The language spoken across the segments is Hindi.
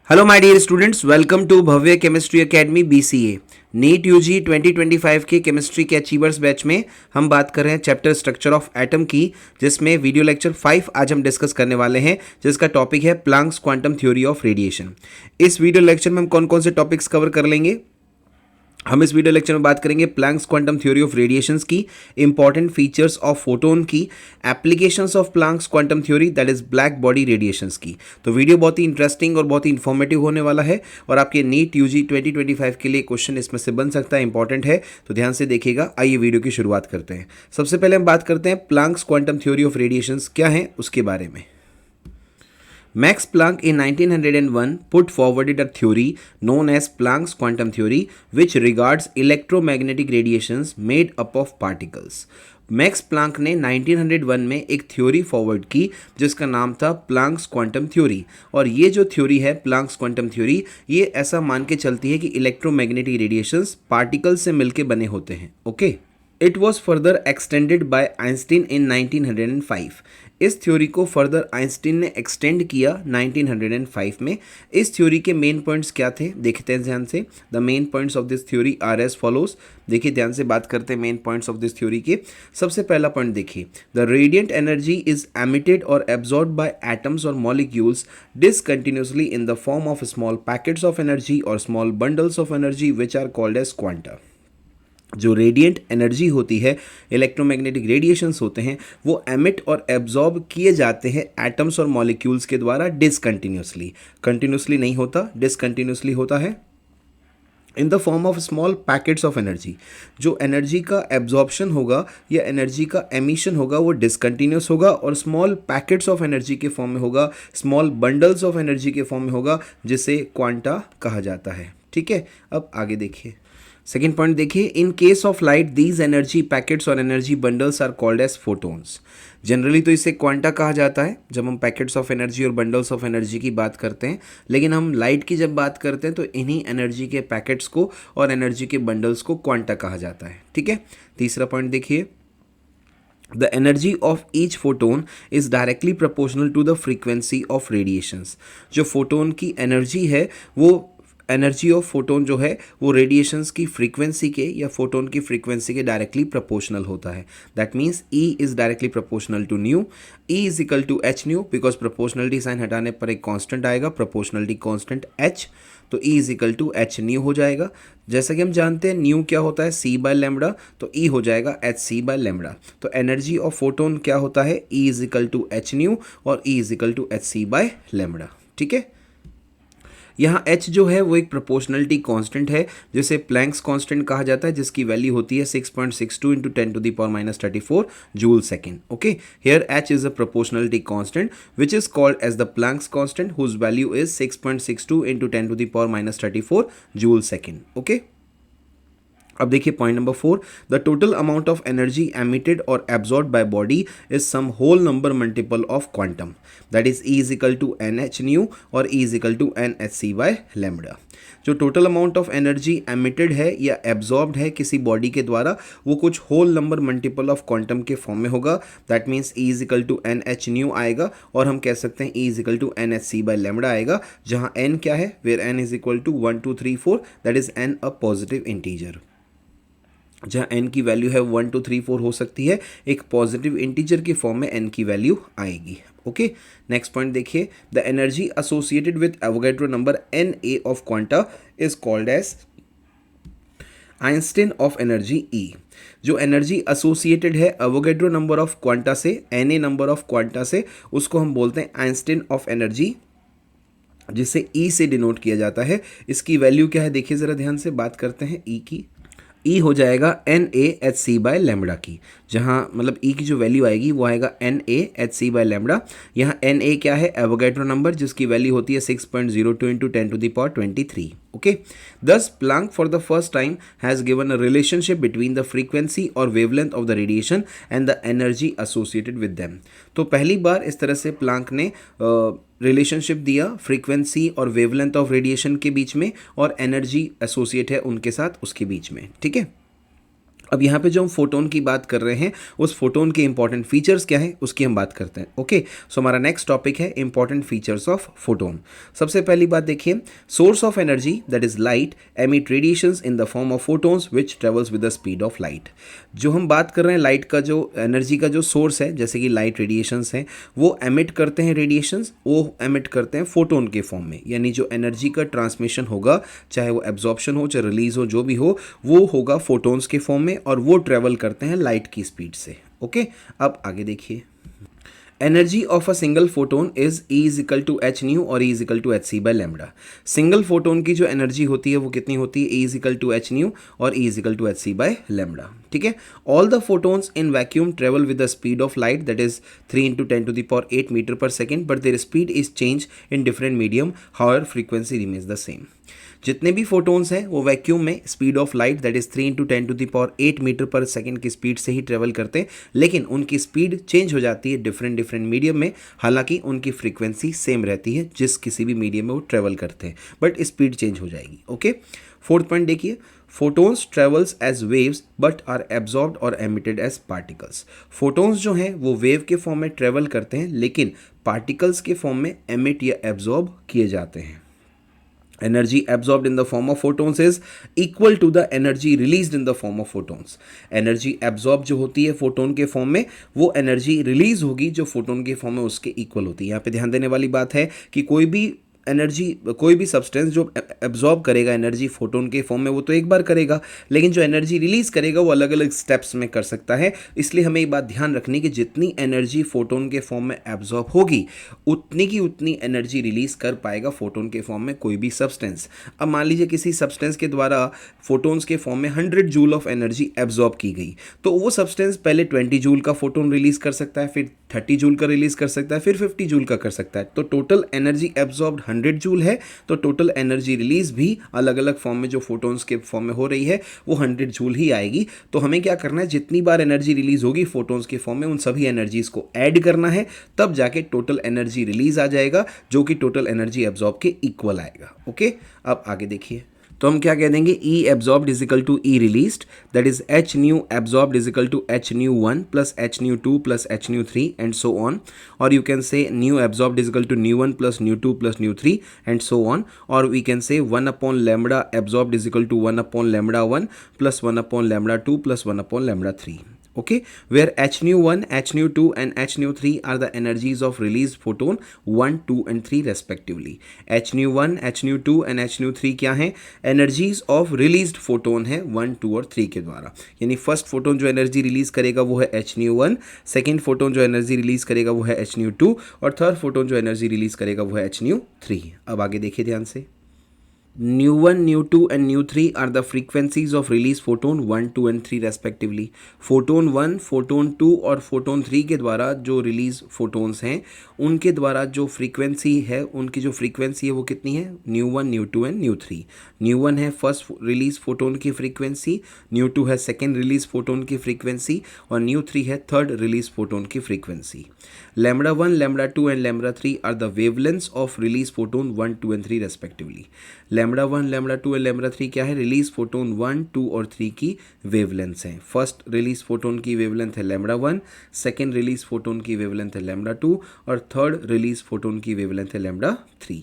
Hello my dear students, welcome to Bhavya chemistry academy BCA NEET UG 2025 के केमिस्ट्री के अचीवर्स बैच में हम बात कर रहे हैं चैप्टर स्ट्रक्चर ऑफ एटम की, जिसमें वीडियो लेक्चर 5 आज हम डिस्कस करने वाले हैं, जिसका टॉपिक है Planck's quantum theory of radiation. इस वीडियो लेक्चर में हम कौन कौन से टॉपिक्स कवर कर लेंगे? हम इस वीडियो लेक्चर में बात करेंगे Planck's quantum theory of radiations की, इंपॉर्टेंट फीचर्स ऑफ फोटोन की, applications of Planck's quantum theory that is black body radiations की। तो वीडियो बहुत ही इंटरेस्टिंग और बहुत ही इन्फॉर्मेटिव होने वाला है और आपके नीट यूजी 2025 के लिए क्वेश्चन इसमें से बन सकता है, इंपॉर्टेंट है, तो ध्यान से देखिएगा। आइए वीडियो की शुरुआत करते हैं। सबसे पहले हम बात करते हैं Planck's quantum theory of radiations क्या है उसके बारे में। Max Planck in 1901 put forwarded a theory known as Planck's quantum theory, which regards electromagnetic radiations made up of particles. Max Planck ने 1901 में एक थ्योरी फॉरवर्ड की जिसका नाम था प्लैंक्स क्वांटम थ्योरी। और ये जो थ्योरी है प्लैंक्स क्वांटम थ्योरी, ये ऐसा मान के चलती है कि इलेक्ट्रोमैग्नेटिक रेडिएशंस पार्टिकल्स से मिलके बने होते हैं। Okay, it was further extended by Einstein in 1905। इस थ्योरी को फर्दर आइंस्टीन ने एक्सटेंड किया 1905 में। इस थ्योरी के मेन पॉइंट्स क्या थे देखते हैं ध्यान से। The main points of this theory are as follows. देखिए ध्यान से बात करते हैं main points of this theory के। सबसे पहला पॉइंट देखिए, the radiant energy is emitted और एब्जॉर्ब बाय एटम्स और molecules discontinuously in the form of small packets of energy और small bundles of energy which are called as quanta. जो रेडिएंट एनर्जी होती है, इलेक्ट्रोमैग्नेटिक रेडिएशंस होते हैं, वो एमिट और एब्जॉर्ब किए जाते हैं एटम्स और मॉलिक्यूल्स के द्वारा डिसकंटिन्यूसली। कंटिन्यूसली नहीं होता, डिसकंटिन्यूसली होता है इन the form of small packets of energy. जो एनर्जी का एब्जॉर्प्शन होगा या एनर्जी का एमिशन होगा वो डिसकंटिन्यूस होगा और स्मॉल पैकेट्स ऑफ एनर्जी के फॉर्म में होगा, स्मॉल बंडल्स ऑफ एनर्जी के फॉर्म में होगा, जिसे क्वांटा कहा जाता है। ठीक है, अब आगे देखिए। सेकेंड पॉइंट देखिए, in case of light these energy packets और energy bundles are called as photons. Generally तो इसे क्वांटा कहा जाता है जब हम पैकेट्स ऑफ एनर्जी और बंडल्स ऑफ एनर्जी की बात करते हैं, लेकिन हम लाइट की जब बात करते हैं तो इन्हीं एनर्जी के पैकेट्स को और एनर्जी के बंडल्स को क्वांटा कहा जाता है। ठीक है, तीसरा पॉइंट देखिए, the energy of each photon is directly proportional to the frequency of radiations. जो फोटोन की एनर्जी है वो एनर्जी ऑफ फोटोन जो है वो रेडिएशंस की फ्रीक्वेंसी के या फोटोन की फ्रीक्वेंसी के डायरेक्टली प्रोपोर्शनल होता है। That means E is directly proportional to nu. E is equal to h nu, because proportionality sign हटाने पर एक कांस्टेंट आएगा, प्रोपोर्शनलिटी कांस्टेंट H, तो E is equal to h nu हो जाएगा। जैसा कि हम जानते हैं न्यू क्या होता है, C बाय लेमडा, तो E हो जाएगा एच सी बाय लेमडा। तो एनर्जी ऑफ फोटोन क्या होता है, E is equal to h nu और E is equal to h c by lambda. ठीक है, यहाँ H जो है वो एक प्रोपोर्शनलिटी कांस्टेंट है जिसे प्लैंक्स कांस्टेंट कहा जाता है, जिसकी वैल्यू होती है 6.62 into 10⁻34 joule second. Okay, here H is a proportionality constant which is called as the Planck's constant whose value is 6.62 into 10⁻34 joule second. Okay, अब देखिए point number 4, the total amount of energy emitted और absorb by body is some whole number multiple of quantum, that is E is equal to n h nu और E is equal to n h c by lambda. जो total amount of energy emitted है या एब्जॉर्ब्ड है किसी बॉडी के द्वारा, वो कुछ whole number multiple of quantum के फॉर्म में होगा। That means E is equal to n h nu आएगा और हम कह सकते हैं E is equal to n h c by lambda आएगा, जहाँ n क्या है, where n is equal to 1 2 3 4, that is n a positive integer. जहाँ n की वैल्यू है 1 2 3 4 हो सकती है, एक पॉजिटिव इंटीजर के फॉर्म में n की वैल्यू आएगी। ओके, नेक्स्ट पॉइंट देखिए, the energy associated with Avogadro number Na of quanta is called as Einstein of energy E। जो एनर्जी एसोसिएटेड है एवोगैड्रो नंबर ऑफ क्वांटा से, Na नंबर ऑफ क्वांटा से, उसको हम बोलते हैं आइंस्टीन ऑफ एनर्जी, जिसे E से डिनोट किया जाता है। इसकी वैल्यू क्या है देखिए ज़रा ध्यान से, बात करते हैं E की। E हो जाएगा NaHc बाय लेमडा की, जहाँ मतलब E की जो वैल्यू आएगी वो आएगा NaHc बाय लेमडा। यहाँ Na क्या है, एवोगैड्रो नंबर, जिसकी वैल्यू होती है 6.02 into 10⁻23। Okay, thus Planck for the first time has given a relationship between the frequency और wavelength of the radiation and the energy associated with them. तो पहली बार इस तरह से प्लैंक ने रिलेशनशिप दिया फ्रीक्वेंसी और वेवलेंथ ऑफ रेडिएशन के बीच में और एनर्जी एसोसिएट है उनके साथ उसके बीच में। ठीक है, अब यहाँ पे जो हम फोटोन की बात कर रहे हैं उस फोटोन के इंपॉर्टेंट फीचर्स क्या है उसकी हम बात करते हैं। ओके, सो हमारा नेक्स्ट टॉपिक है इंपॉर्टेंट फीचर्स ऑफ फोटोन। सबसे पहली बात देखिए, source of energy that is light emit radiations in the form of photons which travels with the speed of light. जो हम बात कर रहे हैं लाइट का जो एनर्जी का जो सोर्स है, जैसे कि लाइट रेडिएशंस हैं, वो एमिट करते हैं रेडिएशंस, वो एमिट करते हैं फोटोन के फॉर्म में, यानी जो एनर्जी का ट्रांसमिशन होगा, चाहे वो एब्जॉर्प्शन हो चाहे रिलीज हो, जो भी हो, वो होगा फोटोन्स के फॉर्म में और वो ट्रेवल करते हैं लाइट की स्पीड से। ओके, अब आगे देखिए, energy of a single photon is E is equal to h nu और E is equal to h c by lambda. Single photon की जो एनर्जी होती है वो कितनी होती है, E is equal to h nu और E is equal to h c by lambda. ठीक है, all the photons in vacuum travel with the speed of light that is 3 into 10⁸ metre per second, but their speed is change in different medium, however frequency remains the same. जितने भी फोटोन्स हैं वो वैक्यूम में speed of light that is 3 into 10⁸ metre per second की स्पीड से ही ट्रेवल करते हैं, लेकिन उनकी स्पीड चेंज हो जाती है डिफरेंट मीडियम में, हालांकि उनकी फ्रीक्वेंसी सेम रहती है जिस किसी भी मीडियम में वो ट्रेवल करते हैं, बट स्पीड चेंज हो जाएगी। ओके, फोर्थ पॉइंट देखिए, photons travels as waves but are absorbed और एमिटेड एज पार्टिकल्स। फोटोन्स जो हैं वो वेव के फॉर्म में ट्रेवल करते हैं, लेकिन पार्टिकल्स के फॉर्म में एमिट या एब्जॉर्ब किए जाते हैं। Energy absorbed in the form of photons is equal to the energy released in the form of photons. Energy absorbed जो होती है फोटोन के फॉर्म में, वो एनर्जी रिलीज होगी जो फोटोन के फॉर्म में उसके इक्वल होती है। यहाँ पे ध्यान देने वाली बात है कि कोई भी एनर्जी, कोई भी सब्सटेंस जो एब्जॉर्ब करेगा एनर्जी फोटोन के फॉर्म में वो तो एक बार करेगा, लेकिन जो एनर्जी रिलीज करेगा वो अलग अलग स्टेप्स में कर सकता है। इसलिए हमें ये बात ध्यान रखनी कि जितनी एनर्जी फोटोन के फॉर्म में एब्जॉर्ब होगी उतनी की उतनी एनर्जी रिलीज कर पाएगा फोटोन के फॉर्म में कोई भी सब्सटेंस। अब मान लीजिए किसी सब्सटेंस के द्वारा फोटोन्स के फॉर्म में 100 जूल ऑफ एनर्जी एब्जॉर्ब की गई, तो वो सब्सटेंस पहले 20 जूल का फोटोन रिलीज कर सकता है, फिर 30 जूल का रिलीज कर सकता है, फिर 50 जूल का कर सकता है। तो टोटल एनर्जी एब्जॉर्ब्ड 100 जूल है, तो टोटल एनर्जी रिलीज भी अलग अलग फॉर्म में जो फोटोन्स के फॉर्म में हो रही है वो 100 जूल ही आएगी। तो हमें क्या करना है, जितनी बार एनर्जी रिलीज होगी फोटोन्स के फॉर्म में उन सभी एनर्जीज को ऐड करना है, तब जाके टोटल एनर्जी रिलीज आ जाएगा जो कि टोटल एनर्जी एब्जॉर्ब के इक्वल आएगा। ओके, अब आगे देखिए, तो हम क्या कह देंगे, E absorbed is equal to E released, that is H nu absorbed is equal to H nu 1 plus H nu 2 plus H nu 3 and so on, और you can say nu absorbed is equal to nu 1 plus nu 2 plus nu 3 and so on, और we can say 1 upon lambda absorbed is equal to 1 upon lambda 1 plus 1 upon lambda 2 plus 1 upon lambda 3। Okay, where H nu 1, H nu 2 and H nu 3 are the energies of released photon 1, 2 and 3 respectively. H nu 1, H nu 2 and H nu 3 क्या हैं, energies of released photon है 1, 2 और 3 के द्वारा। यानी फर्स्ट फोटोन जो एनर्जी रिलीज करेगा वो है H nu 1, सेकेंड फोटोन जो एनर्जी रिलीज करेगा वो है H nu 2 और थर्ड फोटोन जो एनर्जी रिलीज करेगा वो है H nu 3। अब आगे देखिए ध्यान से, nu 1, nu 2 and nu 3 are the frequencies of release photon 1, 2 and 3 respectively. Photon 1, photon 2 और photon 3 के द्वारा जो रिलीज फोटोन्स हैं उनके द्वारा जो फ्रीक्वेंसी है, उनकी जो फ्रीक्वेंसी है वो कितनी है, nu 1, nu 2 and nu 3। nu 1 है फर्स्ट रिलीज फोटोन की फ्रीक्वेंसी, nu 2 है सेकेंड रिलीज फोटोन की फ्रीक्वेंसी और nu 3 है थर्ड रिलीज फोटोन की frequency. lambda 1, lambda 2 and lambda 3 are the wavelengths of release photon 1, 2 and 3 respectively. lambda 1, lambda 2 और lambda 3 क्या है, रिलीज फोटोन 1, 2 और 3 की वेवलेंथ्स हैं। फर्स्ट रिलीज फोटोन की वेवलेंथ है lambda 1, सेकेंड रिलीज फोटोन की वेवलेंथ है lambda 2 और थर्ड रिलीज फोटोन की वेवलेंथ है lambda 3।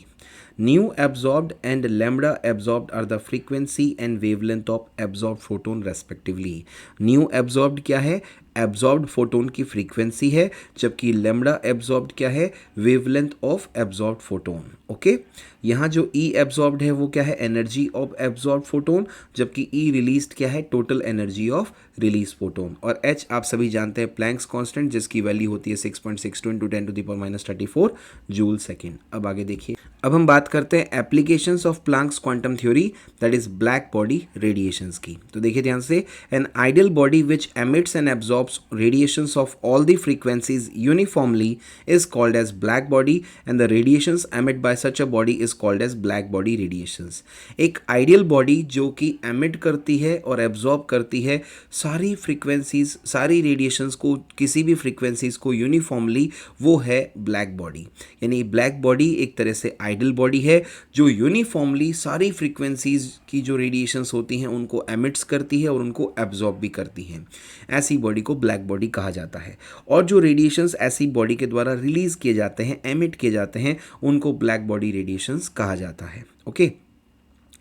Nu absorbed and lambda absorbed are the frequency and wavelength of absorbed photon respectively. Nu absorbed क्या है, एब्जॉर्ब्ड फोटोन की फ्रीक्वेंसी है, जबकि लैम्बडा एब्जॉर्ब्ड क्या है, wavelength of absorbed photon. Okay, यहाँ जो E एब्जॉर्ब्ड है वो क्या है, एनर्जी ऑफ एब्जॉर्ब्ड फोटोन, जबकि E रिलीज्ड क्या है, total energy of release photon. और H आप सभी जानते हैं प्लैंक्स कांस्टेंट, जिसकी वैल्यू होती है 6.62 इंटू 10⁻⁻34 जूल सेकेंड। अब आगे देखिए, अब हम बात करते हैं applications of Planck's quantum theory that is black body radiations की। तो देखिए ध्यान से, an ideal body which emits and absorbs radiations of all the frequencies uniformly is called as black body and the radiations emit by such a body is called as black body radiations. एक आइडियल बॉडी जो कि एमिट करती है और एब्जॉर्ब करती है सारी फ्रीक्वेंसीज, सारी रेडिएशंस को, किसी भी फ्रीक्वेंसीज को यूनिफॉर्मली, वो है ब्लैक बॉडी। यानी ब्लैक बॉडी एक तरह से आइडल बॉडी है जो यूनिफॉर्मली सारी फ्रीक्वेंसीज की जो रेडिएशंस होती हैं उनको एमिट्स करती है और उनको एब्जॉर्ब भी करती हैं। ऐसी बॉडी को ब्लैक बॉडी कहा जाता है। और जो रेडिएशंस ऐसी बॉडी के द्वारा रिलीज किए जाते हैं, एमिट किए जाते हैं, उनको ब्लैक बॉडी रेडिएशंस कहा जाता है। Okay,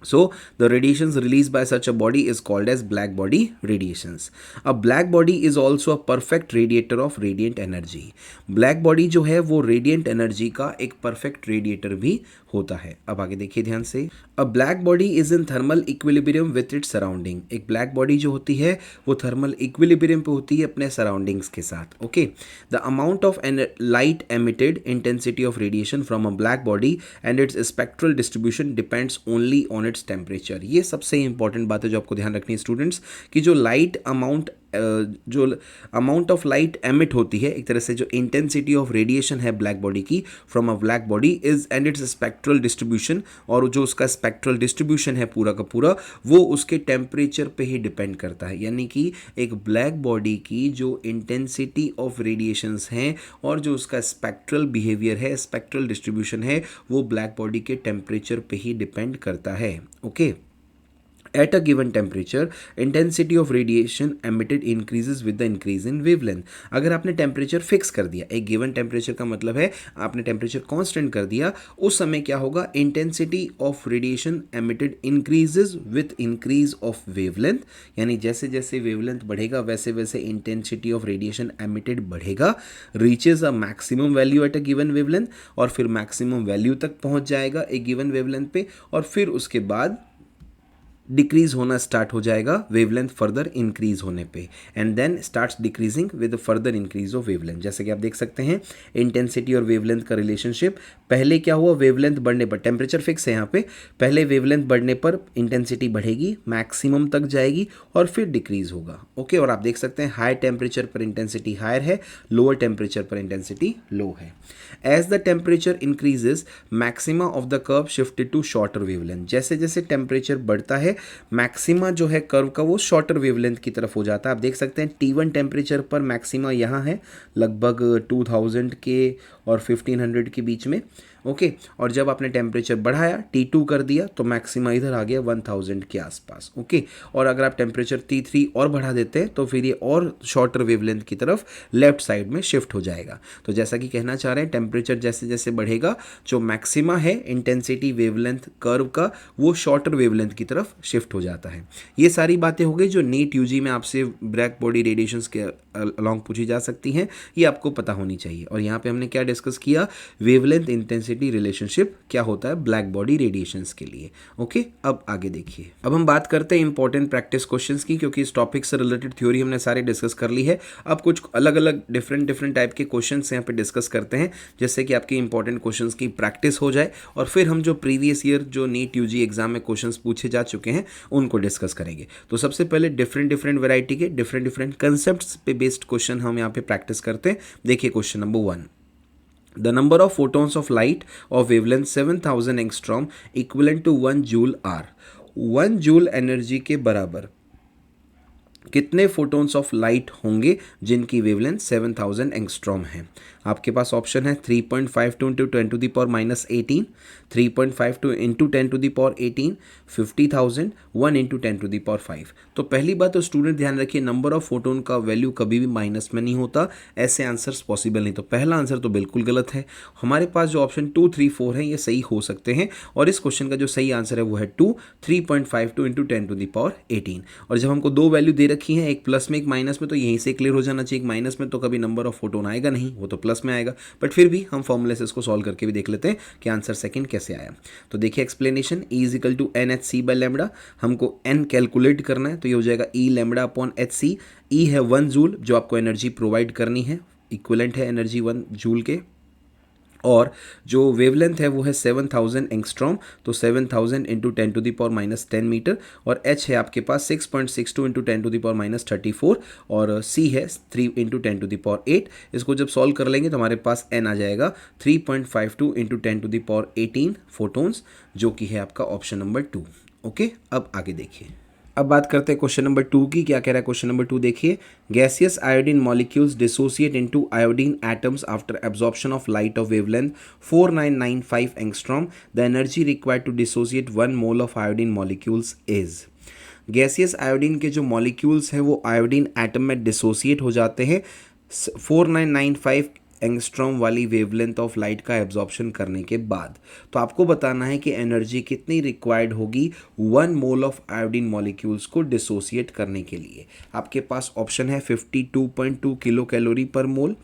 so the radiations released by such a body is called as black body radiations. A black body is also a perfect radiator of radiant energy. Black body जो है वो radiant energy का एक perfect radiator भी होता है। अब आगे देखिए ध्यान से, a black body is in thermal equilibrium with its surrounding. एक black body जो होती है वो thermal equilibrium पे होती है अपने surroundings के साथ। Okay, the amount of light emitted, intensity of radiation from a black body and its spectral distribution depends only on its temperature. ये सबसे इंपॉर्टेंट बात है जो आपको ध्यान रखनी है स्टूडेंट्स, कि जो अमाउंट ऑफ लाइट एमिट होती है, एक तरह से जो इंटेंसिटी ऑफ रेडिएशन है ब्लैक बॉडी की from a black body is and it's spectral distribution, और जो उसका स्पेक्ट्रल डिस्ट्रीब्यूशन है पूरा का पूरा वो उसके टेम्परेचर पे ही डिपेंड करता है। यानी कि एक ब्लैक बॉडी की जो इंटेंसिटी ऑफ रेडिएशंस हैं और जो उसका स्पेक्ट्रल बिहेवियर है, स्पेक्ट्रल डिस्ट्रीब्यूशन है, वो ब्लैक बॉडी के टेम्परेचर पे ही डिपेंड करता है। Okay, at a given temperature intensity of radiation emitted increases with the increase in wavelength. अगर आपने टेम्परेचर फिक्स कर दिया, एक गिवन टेम्परेचर का मतलब है आपने टेम्परेचर कांस्टेंट कर दिया, उस समय क्या होगा, intensity of radiation emitted increases with increase of wavelength, यानी जैसे जैसे वेवलेंथ बढ़ेगा वैसे वैसे इंटेंसिटी ऑफ रेडिएशन एमिटेड बढ़ेगा, reaches a maximum value at a given wavelength, और फिर मैक्सिमम वैल्यू तक पहुंच जाएगा एक गिवन वेवलेंथ पे, और फिर उसके बाद डिक्रीज होना स्टार्ट हो जाएगा वेवलेंथ फर्दर इंक्रीज होने पे, and then starts decreasing with further increase of wavelength. जैसे कि आप देख सकते हैं इंटेंसिटी और वेवलेंथ का रिलेशनशिप, पहले क्या हुआ, वेवलेंथ बढ़ने पर, टेम्परेचर फिक्स है यहाँ पे, पहले वेवलेंथ बढ़ने पर इंटेंसिटी बढ़ेगी, मैक्सिमम तक जाएगी और फिर डिक्रीज होगा। ओके, और आप देख सकते हैं हाई टेम्परेचर पर इंटेंसिटी हायर है, लोअर टेम्परेचर पर इंटेंसिटी लो है। As the temperature increases maxima of the curve shifted to shorter wavelength. जैसे जैसे टेम्परेचर बढ़ता है मैक्सिमा जो है कर्व का वो शॉर्टर वेवलेंथ की तरफ हो जाता है। आप देख सकते हैं T1 टेम्परेचर पर मैक्सिमा यहाँ है लगभग 2000 के और 1500 के बीच में। ओके, और जब आपने टेम्परेचर बढ़ाया T2 कर दिया तो मैक्सिमा इधर आ गया 1000 के आसपास। ओके, और अगर आप टेम्परेचर T3 और बढ़ा देते हैं तो फिर ये और शॉर्टर वेवलेंथ की तरफ लेफ्ट साइड में शिफ्ट हो जाएगा। तो जैसा कि कहना चाह रहे हैं टेम्परेचर जैसे जैसे बढ़ेगा जो मैक्सिमा है इंटेंसिटी वेवलेंथ कर्व का वो शॉर्टर वेवलेंथ की तरफ शिफ्ट हो जाता है। ये सारी बातें हो गई जो नीट यूजी में आपसे ब्लैक बॉडी रेडिएशंस के अलॉन्ग पूछी जा सकती हैं, ये आपको पता होनी चाहिए। और यहाँ पे हमने क्या डिस्कस किया, वेवलेंथ इंटेंसिटी रिलेशनशिप क्या होता है ब्लैक बॉडी रेडिएशंस के लिए। ओके, अब आगे देखिए, अब हम बात करते हैं इंपॉर्टेंट प्रैक्टिस क्वेश्चंस की, क्योंकि इस टॉपिक से रिलेटेड थ्योरी हमने सारे डिस्कस कर ली है। अब कुछ अलग अलग डिफरेंट टाइप के क्वेश्चंस यहाँ पे डिस्कस करते हैं, जिससे कि आपकी इंपॉर्टेंट क्वेश्चंस की प्रैक्टिस हो जाए, और फिर हम जो प्रीवियस ईयर जो नीट यूजी एग्जाम में क्वेश्चंस पूछे जा चुके हैं उनको डिस्कस करेंगे। तो सबसे पहले डिफरेंट वैरायटी के डिफरेंट कंसेप्ट्स पे बेस्ड क्वेश्चन हम यहाँ पे प्रैक्टिस करते हैं। देखिए question number 1, the number of photons of light of wavelength 7000 angstrom equivalent to 1 joule are। 1 joule energy के बराबर कितने फोटोन्स ऑफ लाइट होंगे जिनकी वेवलेंथ 7000 एंगस्ट्रॉम है। आपके पास ऑप्शन है 3.52 into 10 to the power -18, 3.52 into 10 to the power 18, 50,000, 1 into 10 to the power 5। तो पहली बात तो स्टूडेंट ध्यान रखिए, नंबर ऑफ फोटोन का वैल्यू कभी भी माइनस में नहीं होता, ऐसे आंसर्स पॉसिबल नहीं। तो पहला आंसर तो बिल्कुल गलत है। हमारे पास जो ऑप्शन 2, 3, 4 है ये सही हो सकते हैं, और इस क्वेश्चन का जो सही आंसर है वो है 2, 3.52 इंटू 10 टू द पावर 18। और जब हमको दो वैल्यू दे रखी है, एक प्लस में एक माइनस में, तो यहीं से क्लियर हो जाना चाहिए। एक माइनस में तो कभी नंबर ऑफ फोटोन आएगा नहीं, वो तो प्लस में आएगा। बट फिर भी हम फॉर्मूले से इसको सॉल्व करके भी देख लेते हैं कि आंसर सेकंड कैसे आया। तो देखिए explanation, E is equal to NHC by lambda. हमको N कैलकुलेट करना है तो ये हो जाएगा E lambda upon HC। E है 1 जूल जो आपको एनर्जी प्रोवाइड करनी है, इक्विवेलेंट है एनर्जी 1 जूल के, और जो वेवलेंथ है वो है 7000 एंगस्ट्रॉम, तो 7000 into 10 to the power -10 metre, और h है आपके पास 6.62 इंटू 10 टू द पावर -34, और c है 3 इंटू 10 टू द पावर 8। इसको जब सॉल्व कर लेंगे तो हमारे पास n आ जाएगा 3.52 into 10 to the power 18 photons, जो कि है आपका ऑप्शन नंबर 2। ओके, अब आगे देखिए, अब बात करते हैं क्वेश्चन नंबर 2 की। क्या कह रहा है क्वेश्चन नंबर 2, देखिए। Gaseous iodine molecules dissociate into iodine atoms after absorption of light of wavelength 4995 angstrom. The energy required to dissociate 1 mole of iodine molecules is. Gaseous iodine के जो मॉलिक्यूल्स हैं वो आयोडीन एटम में डिसोसिएट हो जाते हैं 4995 एंगस्ट्रॉम वाली वेवलेंथ ऑफ लाइट का एब्जॉर्प्शन करने के बाद। तो आपको बताना है कि एनर्जी कितनी रिक्वायर्ड होगी 1 मोल ऑफ आयोडीन मॉलिक्यूल्स को डिसोसिएट करने के लिए। आपके पास ऑप्शन है 52.2 किलो कैलोरी पर मोल,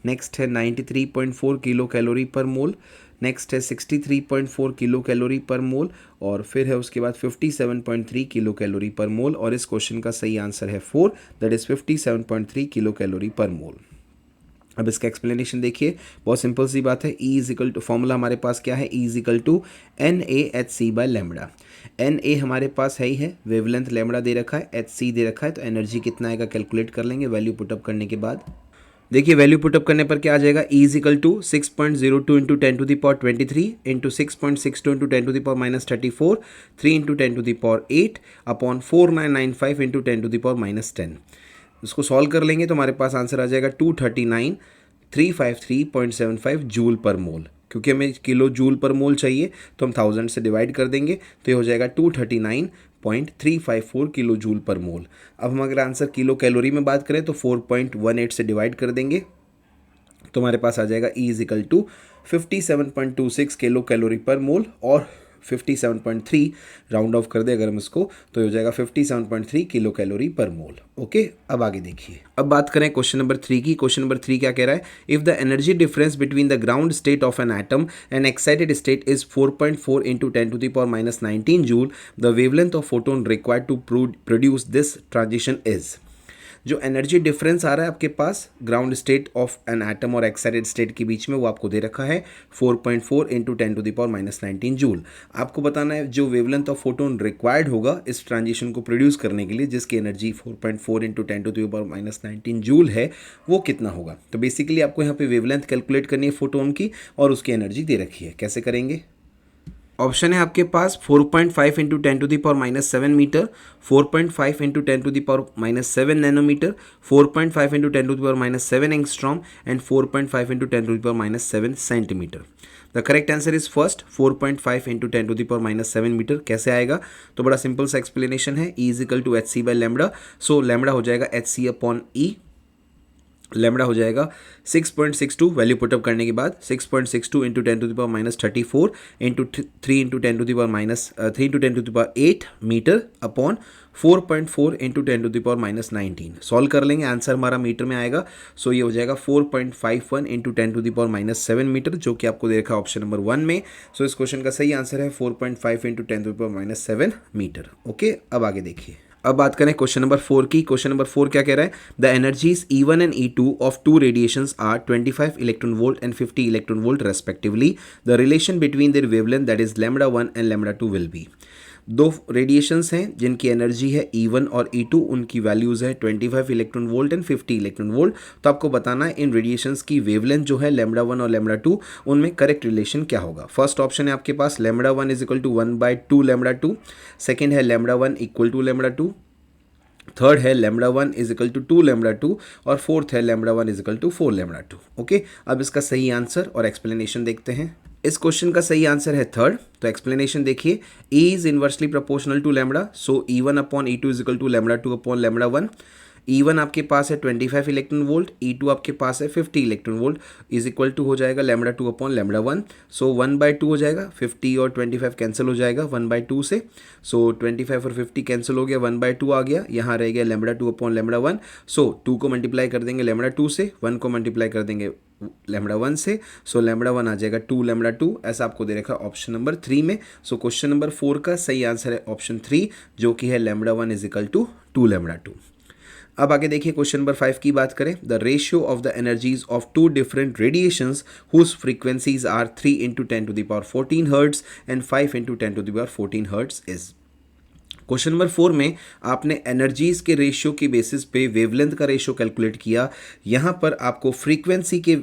नेक्स्ट है 93.4 किलो कैलोरी पर मोल, नेक्स्ट है 63.4 किलो कैलोरी पर मोल, और फिर है उसके बाद 57.3 किलो कैलोरी पर मोल। और इस क्वेश्चन का सही आंसर है 4, that is 57.3 kilo calorie per मोल। अब इसका एक्सप्लेनेशन देखिए, बहुत सिंपल सी बात है। E is equal to, formula हमारे पास क्या है, E is equal to NaHc by lambda. Na हमारे पास है ही है, वेवलेंथ लैम्बडा दे रखा है, Hc दे रखा है, तो एनर्जी कितना आएगा कैलकुलेट कर लेंगे वैल्यू पुटअप करने के बाद। देखिए वैल्यू पुटअप करने पर क्या आ जाएगा, E is equal to 6.02 into 10⁻23 into 6.62 into 10⁻−34, 3 into 10⁻8 upon 4995 into 10⁻10। इसको सॉल्व कर लेंगे तो हमारे पास आंसर आ जाएगा 239,353.75 जूल पर मोल। क्योंकि हमें किलो जूल पर मोल चाहिए तो हम 1000 से डिवाइड कर देंगे, तो ये हो जाएगा 239.354 किलो जूल पर मोल। अब हम अगर आंसर किलो कैलोरी में बात करें तो 4.18 से डिवाइड कर देंगे, तो हमारे पास आ जाएगा E is equal to 57.26 kilo calorie per mole, और 57.3 राउंड ऑफ कर दे अगर हम इसको, तो हो जाएगा 57.3 किलो कैलोरी पर मोल। ओके, अब आगे देखिए। अब बात करें क्वेश्चन नंबर 3 की। क्वेश्चन नंबर 3 क्या कह रहा है, if the energy difference between the ground state of an atom and excited state is 4.4 into 10⁻19 joule, the wavelength of photon required to produce this transition is. जो एनर्जी डिफरेंस आ रहा है आपके पास ground state of an atom और एक्साइटेड स्टेट के बीच में, वो आपको दे रखा है 4.4 इंटू 10⁻19 जूल। आपको बताना है जो वेवलेंथ ऑफ फोटोन रिक्वायर्ड होगा इस ट्रांजिशन को प्रोड्यूस करने के लिए, जिसकी एनर्जी 4.4 इंटू 10⁻19 जूल है, वो कितना होगा। तो बेसिकली आपको यहाँ पे वेवलेंथ कैलकुलेट करनी है फोटोन की, और उसकी एनर्जी दे रखी है। कैसे करेंगे, ऑप्शन है आपके पास 4.5 into 10⁻7 metre, 4.5 into 10⁻7 nanometre, 4.5 into 10⁻7 angstrom and 4.5 into 10⁻7 centimetre. The correct answer is first 4.5 into 10⁻7 metre. कैसे आएगा, तो बड़ा सिंपल सा एक्सप्लेनेशन है, E is equal to HC by lambda. So lambda हो जाएगा HC अपॉन E, लैम्बडा हो जाएगा 6.62, वैल्यू पुटअप करने के बाद 6.62 into 10⁻34 into 3 into 10⁻8 metre upon 4.4 into 10⁻19। Solve कर लेंगे, आंसर हमारा मीटर में आएगा। सो ये हो जाएगा 4.51 इंटू 10⁻7 मीटर, जो कि आपको दे रखा है ऑप्शन नंबर 1 में। सो इस क्वेश्चन का सही आंसर है 4.5 इंटू 10⁻7 मीटर। ओके, अब आगे देखिए। अब बात करें क्वेश्चन नंबर 4 की। क्वेश्चन नंबर 4 क्या कह रहा है, the energies E1 and E2 of two radiations are 25 electron volt and 50 electron volt respectively. The relation between their wavelength that is λ1 and λ2 will be. दो रेडिएशंस हैं जिनकी एनर्जी है E1 और E2, उनकी वैल्यूज़ है 25 electron volt and 50 electron volt. तो आपको बताना है इन रेडिएशंस की वेवलेंथ जो है λ1 और λ2, उनमें करेक्ट रिलेशन क्या होगा। फर्स्ट ऑप्शन है आपके पास λ1 इज इक्वल टू 1/2 λ2, सेकेंड है λ1 इक्वल टू λ2, थर्ड है λ1 इज इक्वल टू 2 λ2, और फोर्थ है λ1 इज इक्वल टू 4 λ2। ओके, अब इसका सही आंसर और एक्सप्लेनेशन देखते हैं। इस क्वेश्चन का सही आंसर है थर्ड। तो एक्सप्लेनेशन देखिए, E is inversely proportional to lambda, so E1 upon E2 is equal to λ2 upon λ1। E1 आपके पास है 25 इलेक्ट्रॉन वोल्ट, E2 आपके पास है 50 electron volt, is equal to हो जाएगा λ2 अपॉन λ1। सो 1/2 हो जाएगा, 50 और 25 कैंसिल हो जाएगा 1/2 से। सो 25 और 50 कैंसिल हो गया, 1/2 आ गया, यहाँ रह गया λ2 अपॉन λ1। सो 2 को मल्टीप्लाई कर देंगे λ2 से, 1 को मल्टीप्लाई कर देंगे λ1 से। सो λ1 आ जाएगा 2 λ2, ऐसा आपको दे रखा है ऑप्शन नंबर 3 में। सो क्वेश्चन नंबर 4 का सही आंसर है ऑप्शन 3, जो कि है λ1 इज इक्वल टू 2 λ2। अब आगे देखिए क्वेश्चन नंबर 5 की बात करें, the ratio of the energies of two different radiations whose frequencies are 3 into 10⁻14 hertz and 5 into 10⁻14 hertz is. Question number 4 में आपने एनर्जीज के रेशियो के बेसिस पे वेवलेंथ का रेशियो कैलकुलेट किया, यहाँ पर आपको फ्रीक्वेंसी के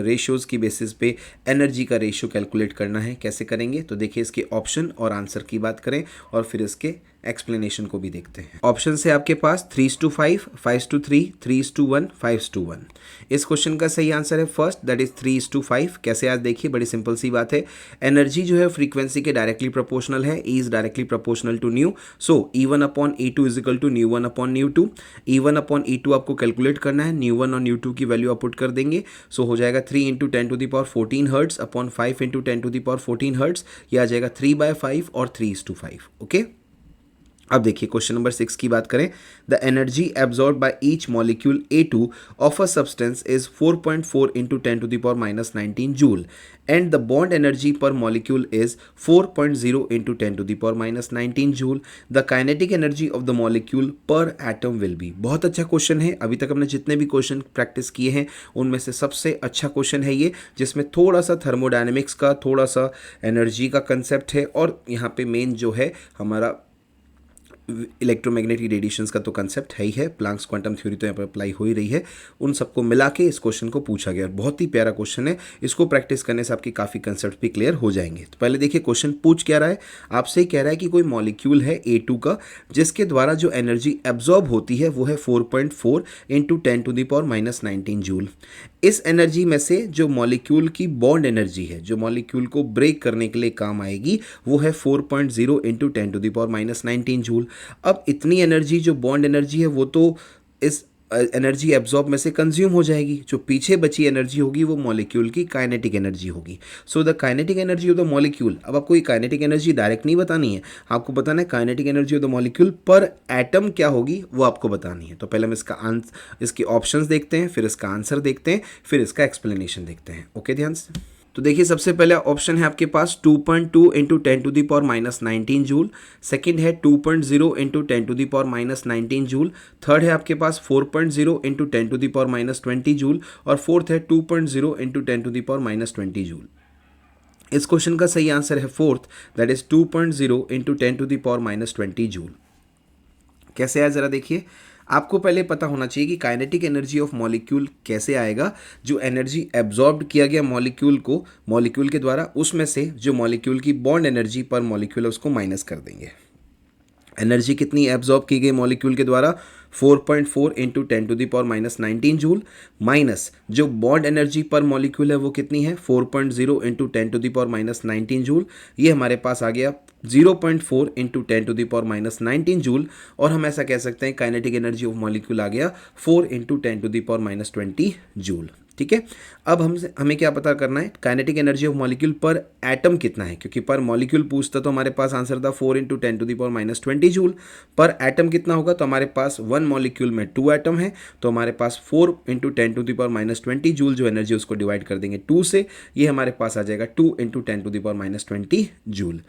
रेशियोज की बेसिस पे एनर्जी का रेशियो कैलकुलेट करना है। कैसे करेंगे, तो देखिए इसके ऑप्शन और आंसर की बात करें और फिर इसके एक्सप्लेनेशन को भी देखते हैं। ऑप्शन है आपके पास 3:5, 5:3, 3:1, 5:1। इस क्वेश्चन का सही आंसर है फर्स्ट, दैट इज 3:5। कैसे आज देखिए, बड़ी सिंपल सी बात है। एनर्जी जो है फ्रीक्वेंसी के डायरेक्टली प्रोपोर्शनल है, E is directly proportional to nu, so E1/E2 is equal to ν1/ν2। E1/E2 आपको कैलकुलेट करना है, ν1 और ν2 की वैल्यू आप पुट कर देंगे, सो हो जाएगा 3 × 10⁻14 हर्ट्स अपॉन 5 × 10⁻14 हर्ट्स, यह आ जाएगा 3/5 और 3:5। ओके, अब देखिए क्वेश्चन नंबर 6 की बात करें। The energy absorb by each molecule A2 of a substance is 4.4 × 10⁻19 joule and the bond energy per molecule is 4.0 × 10⁻19 joule. The kinetic energy of the molecule per atom will be. बहुत अच्छा क्वेश्चन है, अभी तक हमने जितने भी क्वेश्चन प्रैक्टिस किए हैं उनमें से सबसे अच्छा क्वेश्चन है ये, जिसमें थोड़ा सा थर्मोडायनेमिक्स का, थोड़ा सा एनर्जी का कंसेप्ट है, और यहाँ पे मेन जो है हमारा इलेक्ट्रोमैग्नेटिक रेडिएशंस का तो कंसेप्ट है ही है, प्लांक्स क्वांटम थ्योरी तो यहाँ पर अप्लाई हो ही रही है, उन सबको मिला के इस क्वेश्चन को पूछा गया। बहुत ही प्यारा क्वेश्चन है, इसको प्रैक्टिस करने से आपके काफ़ी कंसेप्ट भी क्लियर हो जाएंगे। तो पहले देखिए क्वेश्चन पूछ क्या रहा है, आपसे ही कह रहा है कि कोई मॉलिक्यूल है A2 का जिसके द्वारा जो एनर्जी एब्जॉर्ब होती है वो है 4.4 × 10⁻19 जूल। इस एनर्जी में से जो मॉलिक्यूल की बॉन्ड एनर्जी है, जो मॉलिक्यूल को ब्रेक करने के लिए काम आएगी, वो है 4.0 × 10⁻19 जूल। अब इतनी एनर्जी जो बॉन्ड एनर्जी है वो तो इस एनर्जी एब्जॉर्ब में से कंज्यूम हो जाएगी, जो पीछे बची एनर्जी होगी वो मॉलिक्यूल की काइनेटिक एनर्जी होगी। So the kinetic energy of the molecule, अब आपको ये काइनेटिक एनर्जी डायरेक्ट नहीं बतानी है, आपको बताना है kinetic energy of the molecule per atom क्या होगी वो आपको बतानी है। तो पहले हम इसके ऑप्शंस देखते हैं, फिर इसका आंसर देखते हैं, फिर इसका एक्सप्लेनेशन देखते हैं। ओके, ध्यान से। तो देखिए सबसे पहले ऑप्शन है आपके पास 2.2 × 10⁻19 जूल, सेकंड है 2.0 × 10⁻19 जूल, थर्ड है आपके पास 4.0 × 10⁻20 जूल, और फोर्थ है 2.0 × 10⁻20 जूल। इस क्वेश्चन का सही आंसर है फोर्थ, दैट इज 2.0 × 10⁻20 जूल। कैसे आया जरा देखिए, आपको पहले पता होना चाहिए कि काइनेटिक एनर्जी ऑफ मॉलिक्यूल कैसे आएगा। जो एनर्जी एब्जॉर्ब किया गया मॉलिक्यूल के द्वारा, उसमें से जो मॉलिक्यूल की बॉन्ड एनर्जी पर मॉलिक्यूल है उसको माइनस कर देंगे। एनर्जी कितनी एब्जॉर्ब की गई मॉलिक्यूल के द्वारा, 4.4 × 10⁻19 जूल, माइनस जो बॉन्ड एनर्जी पर मॉलिक्यूल है वो कितनी है, 4.0 × 10⁻19 जूल। ये हमारे पास आ गया 0.4 × 10⁻19 जूल, और हम ऐसा कह सकते हैं काइनेटिक एनर्जी ऑफ मॉलिक्यूल आ गया 4 × 10⁻20 जूल। ठीक है, अब हमें क्या पता करना है, kinetic energy of molecule per atom कितना है, क्योंकि पर मॉलिक्यूल पूछता तो हमारे पास आंसर था 4 × 10⁻20 जूल। पर एटम कितना होगा, तो हमारे पास 1 मॉलिक्यूल में 2 एटम है, तो हमारे पास 4 × 10⁻20 जूल जो एनर्जी उसको डिवाइड कर देंगे 2 से, ये हमारे पास आ जाएगा 2 × 10⁻20 जूल।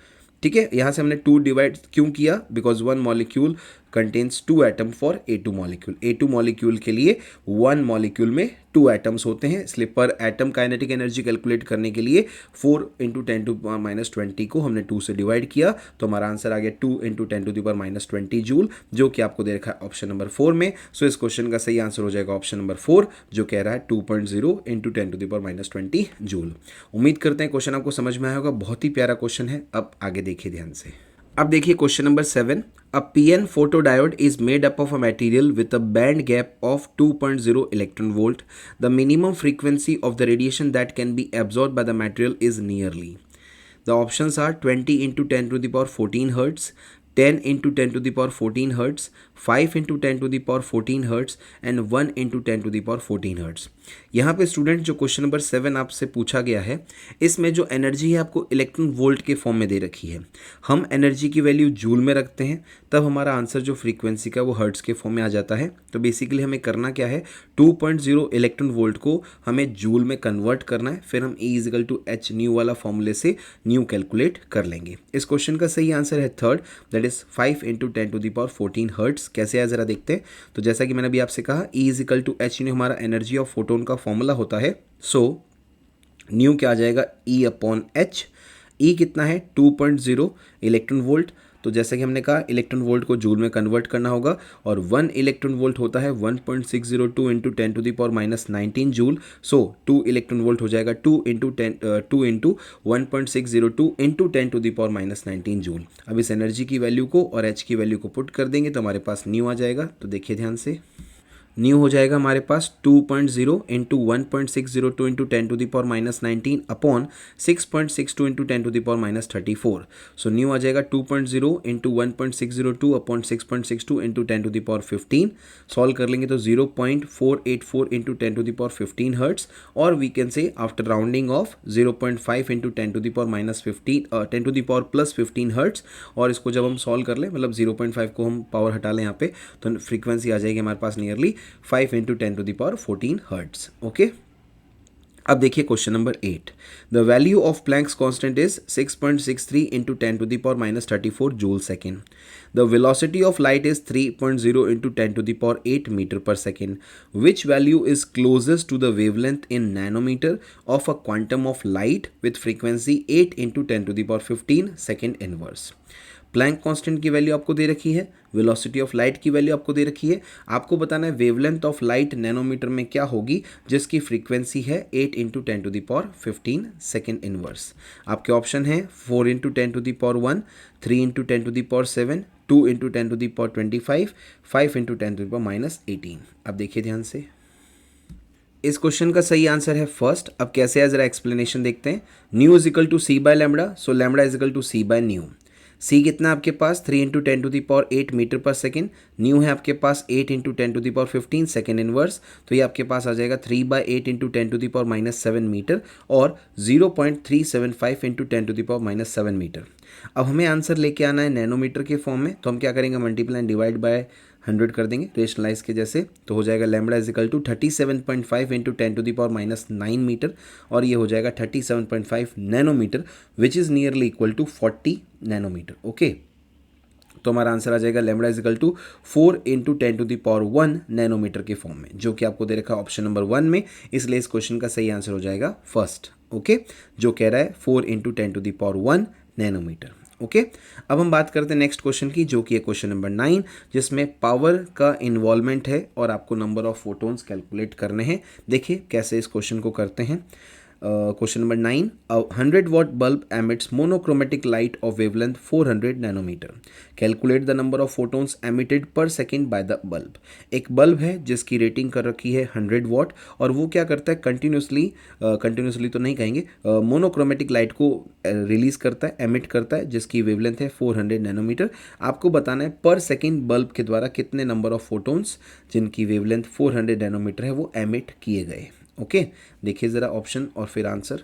ठीक है, यहाँ से हमने 2 डिवाइड क्यों किया, because 1 molecule contains 2 atom for A2 molecule. A2 molecule के लिए 1 मॉलिक्यूल में 2 एटम्स होते हैं, इसलिए पर एटम काइनेटिक एनर्जी कैलकुलेट करने के लिए 4 × 10⁻20 को हमने 2 से डिवाइड किया, तो हमारा आंसर आ गया 2 × 10⁻20 जूल, जो कि आपको दे रखा है ऑप्शन नंबर 4 में। सो इस क्वेश्चन का सही आंसर हो जाएगा ऑप्शन नंबर 4, जो कह रहा है 2.0 × 10⁻20 जूल। उम्मीद करते हैं क्वेश्चन आपको समझ में आया होगा, बहुत ही प्यारा क्वेश्चन है। अब आगे देखिए ध्यान से। अब देखिए question number 7, a PN photodiode is made up of a material with a band gap of 2.0 electron volt. The minimum frequency of the radiation that can be absorbed by the material is nearly. The options are 20 × 10⁻14 hertz, 10 × 10⁻14 hertz, 5 × 10⁻14 hertz and 1 × 10⁻14 hertz। यहाँ पे स्टूडेंट जो क्वेश्चन नंबर 7 आपसे पूछा गया है, इसमें जो एनर्जी है आपको इलेक्ट्रॉन वोल्ट के फॉर्म में दे रखी है। हम एनर्जी की वैल्यू जूल में रखते हैं, तब हमारा आंसर जो फ्रीक्वेंसी का वो हर्ट्स के फॉर्म में आ जाता है। तो बेसिकली हमें करना क्या है, 2.0 इलेक्ट्रॉन वोल्ट को हमें जूल में कन्वर्ट करना है, फिर हम E = h न्यू वाला फॉर्मूले से न्यू कैलकुलेट कर लेंगे। इस क्वेश्चन का सही आंसर है थर्ड, दैट इज 5 × 10⁻14 हर्ट्स। कैसे है जरा देखते हैं। तो जैसा कि मैंने अभी आपसे कहा, E = h न्यू हमारा एनर्जी ऑफ फोटोन का फॉर्मूला होता है। सो न्यू क्या आ जाएगा, E/h। E कितना है, 2.0 इलेक्ट्रॉन वोल्ट, तो जैसे कि हमने कहा इलेक्ट्रॉन वोल्ट को जूल में कन्वर्ट करना होगा और 1 इलेक्ट्रॉन वोल्ट होता है 1.602 इंटू 10⁻⁻19 जूल। सो 2 इलेक्ट्रॉन वोल्ट हो जाएगा 2 इंटू 1.602 इंटू 10⁻⁻19 जूल। अब इस एनर्जी की वैल्यू को और एच की वैल्यू को पुट कर देंगे तो हमारे पास न्यू आ जाएगा। तो देखिए ध्यान से, न्यू हो जाएगा हमारे पास 2.0 into 1.602 into 10⁻⁻19 upon 6.62 into 10⁻⁻34। So nu आ जाएगा 2.0 इंटू 1.602 अपॉन 6.62 इंटू 10⁻15। सॉल्व कर लेंगे तो 0.484 इंटू 10⁻15 हर्ट्स, और we can say after rounding off 0.5 into 10⁻+15 hertz. और इसको जब हम सॉल्व कर लें, मतलब 0.5 को हम पावर हटा लें यहाँ पे, तो फ्रीक्वेंसी आ जाएगी हमारे पास नियरली 5 इंटू 10⁻14 हर्ट्स। ओके, अब देखिए question number 8। The value of Planck's constant is 6.63 into 10⁻34 joule second. The velocity of light is 3.0 into 10⁸ metre per second. Which value is closest to the wavelength in nanometre of a quantum of light with frequency 8 into 10⁻15 second inverse. Planck constant की वैल्यू आपको दे रखी है, वेलोसिटी ऑफ लाइट की वैल्यू आपको दे रखी है, आपको बताना है वेवलेंथ ऑफ लाइट नैनोमीटर में क्या होगी जिसकी फ्रीक्वेंसी है 8 इंटू 10⁻15 सेकेंड इनवर्स। आपके ऑप्शन है 4 इंटू 10⁻1, 3 इंटू 10⁻7, 2 इंटू 10⁻25, 5 इंटू 10⁻18। अब देखिए ध्यान से, इस क्वेश्चन का सही आंसर है फर्स्ट। अब कैसे है जरा एक्सप्लेनेशन देखते हैं। Nu is equal to c by lambda, so lambda is equal to c by nu. C कितना आपके पास 3 into 10⁸ metre per second, nu है आपके पास 8 इंटू 10⁻15 सेकेंड इनवर्स, तो ये आपके पास आ जाएगा 3/8 इंटू 10⁻7 मीटर और 0.375 इंटू 10⁻7 मीटर। अब हमें आंसर लेके आना है नैनोमीटर के फॉर्म में, तो हम क्या करेंगे, मल्टीप्लाई एंड डिवाइड बाय 100 कर देंगे रेशनलाइज के जैसे, तो हो जाएगा lambda is equal to 37.5 into 10⁻9 metre, और ये हो जाएगा 37.5 nanometre which is nearly equal to 40 nanometre. Okay, तो हमारा आंसर आ जाएगा lambda is equal to 4 into 10⁻1 nanometre के फॉर्म में, जो कि आपको दे रखा है ऑप्शन नंबर 1 में। इसलिए इस क्वेश्चन का सही आंसर हो जाएगा फर्स्ट। ओके, जो कह रहा है 4 इंटू 10⁻1 नैनोमीटर। ओके, अब हम बात करते हैं नेक्स्ट क्वेश्चन की, जो कि है क्वेश्चन नंबर 9, जिसमें पावर का इन्वॉल्वमेंट है और आपको नंबर ऑफ फोटोन्स कैलकुलेट करने हैं। देखिए कैसे इस क्वेश्चन को करते हैं। Question number 9, 100 watt bulb emits monochromatic light of wavelength 400 nanometer. Calculate the number of photons emitted per second by the bulb. एक बल्ब है जिसकी रेटिंग कर रखी है 100 वॉट, और वो क्या करता है, कंटिन्यूसली तो नहीं कहेंगे, मोनोक्रोमेटिक लाइट को रिलीज करता है, एमिट करता है, जिसकी वेवलेंथ है 400 नैनोमीटर। आपको बताना है पर सेकेंड बल्ब के द्वारा कितने नंबर ऑफ फोटोन्स जिनकी वेवलेंथ 400 नैनोमीटर है वो एमिट किए गए। ओके, देखिए ज़रा ऑप्शन और फिर आंसर।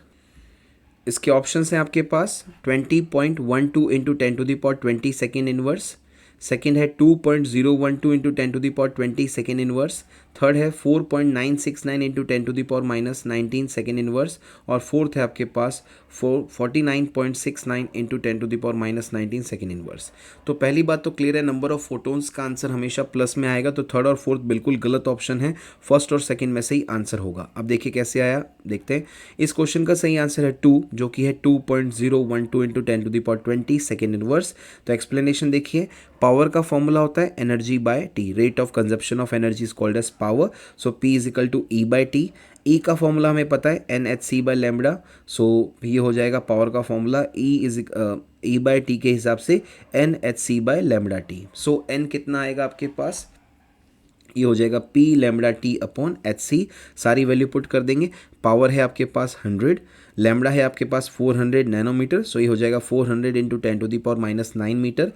इसके ऑप्शन हैं आपके पास 20.12 इंटू 10⁻20 सेकेंड इनवर्स, सेकेंड है 2.012 इंटू 10⁻20 सेकेंड इनवर्स, थर्ड है 4.969 इंटू 10⁻19 सेकेंड इनवर्स, और फोर्थ है आपके पास 49.69 इंटू 10⁻19 सेकेंड इनवर्स। तो पहली बात तो क्लियर है, नंबर ऑफ फोटोन्स का आंसर हमेशा प्लस में आएगा, तो थर्ड और फोर्थ बिल्कुल गलत ऑप्शन है, फर्स्ट और सेकेंड में से ही आंसर होगा। अब देखिए कैसे आया, देखते हैं। इस क्वेश्चन का सही आंसर है 2, जो कि है 2.012 इंटू 10⁻20 सेकेंड इनवर्स। तो एक्सप्लेनेशन देखिए, पावर का फॉर्मूला होता है energy by T, rate of consumption of energy is called as power, so P is equal to E by T. E का फॉर्मूला हमें पता है n h c by lambda, so ये हो जाएगा पावर का फॉर्मूला ई बाय टी के हिसाब से n h c by lambda T. So n कितना आएगा आपके पास, ये हो जाएगा P lambda T upon h c, सारी वैल्यू पुट कर देंगे। पावर है आपके पास 100, लैम्बडा है आपके पास 400 नैनोमीटर, सो ये हो जाएगा 400 इंटू 10⁻9 मीटर।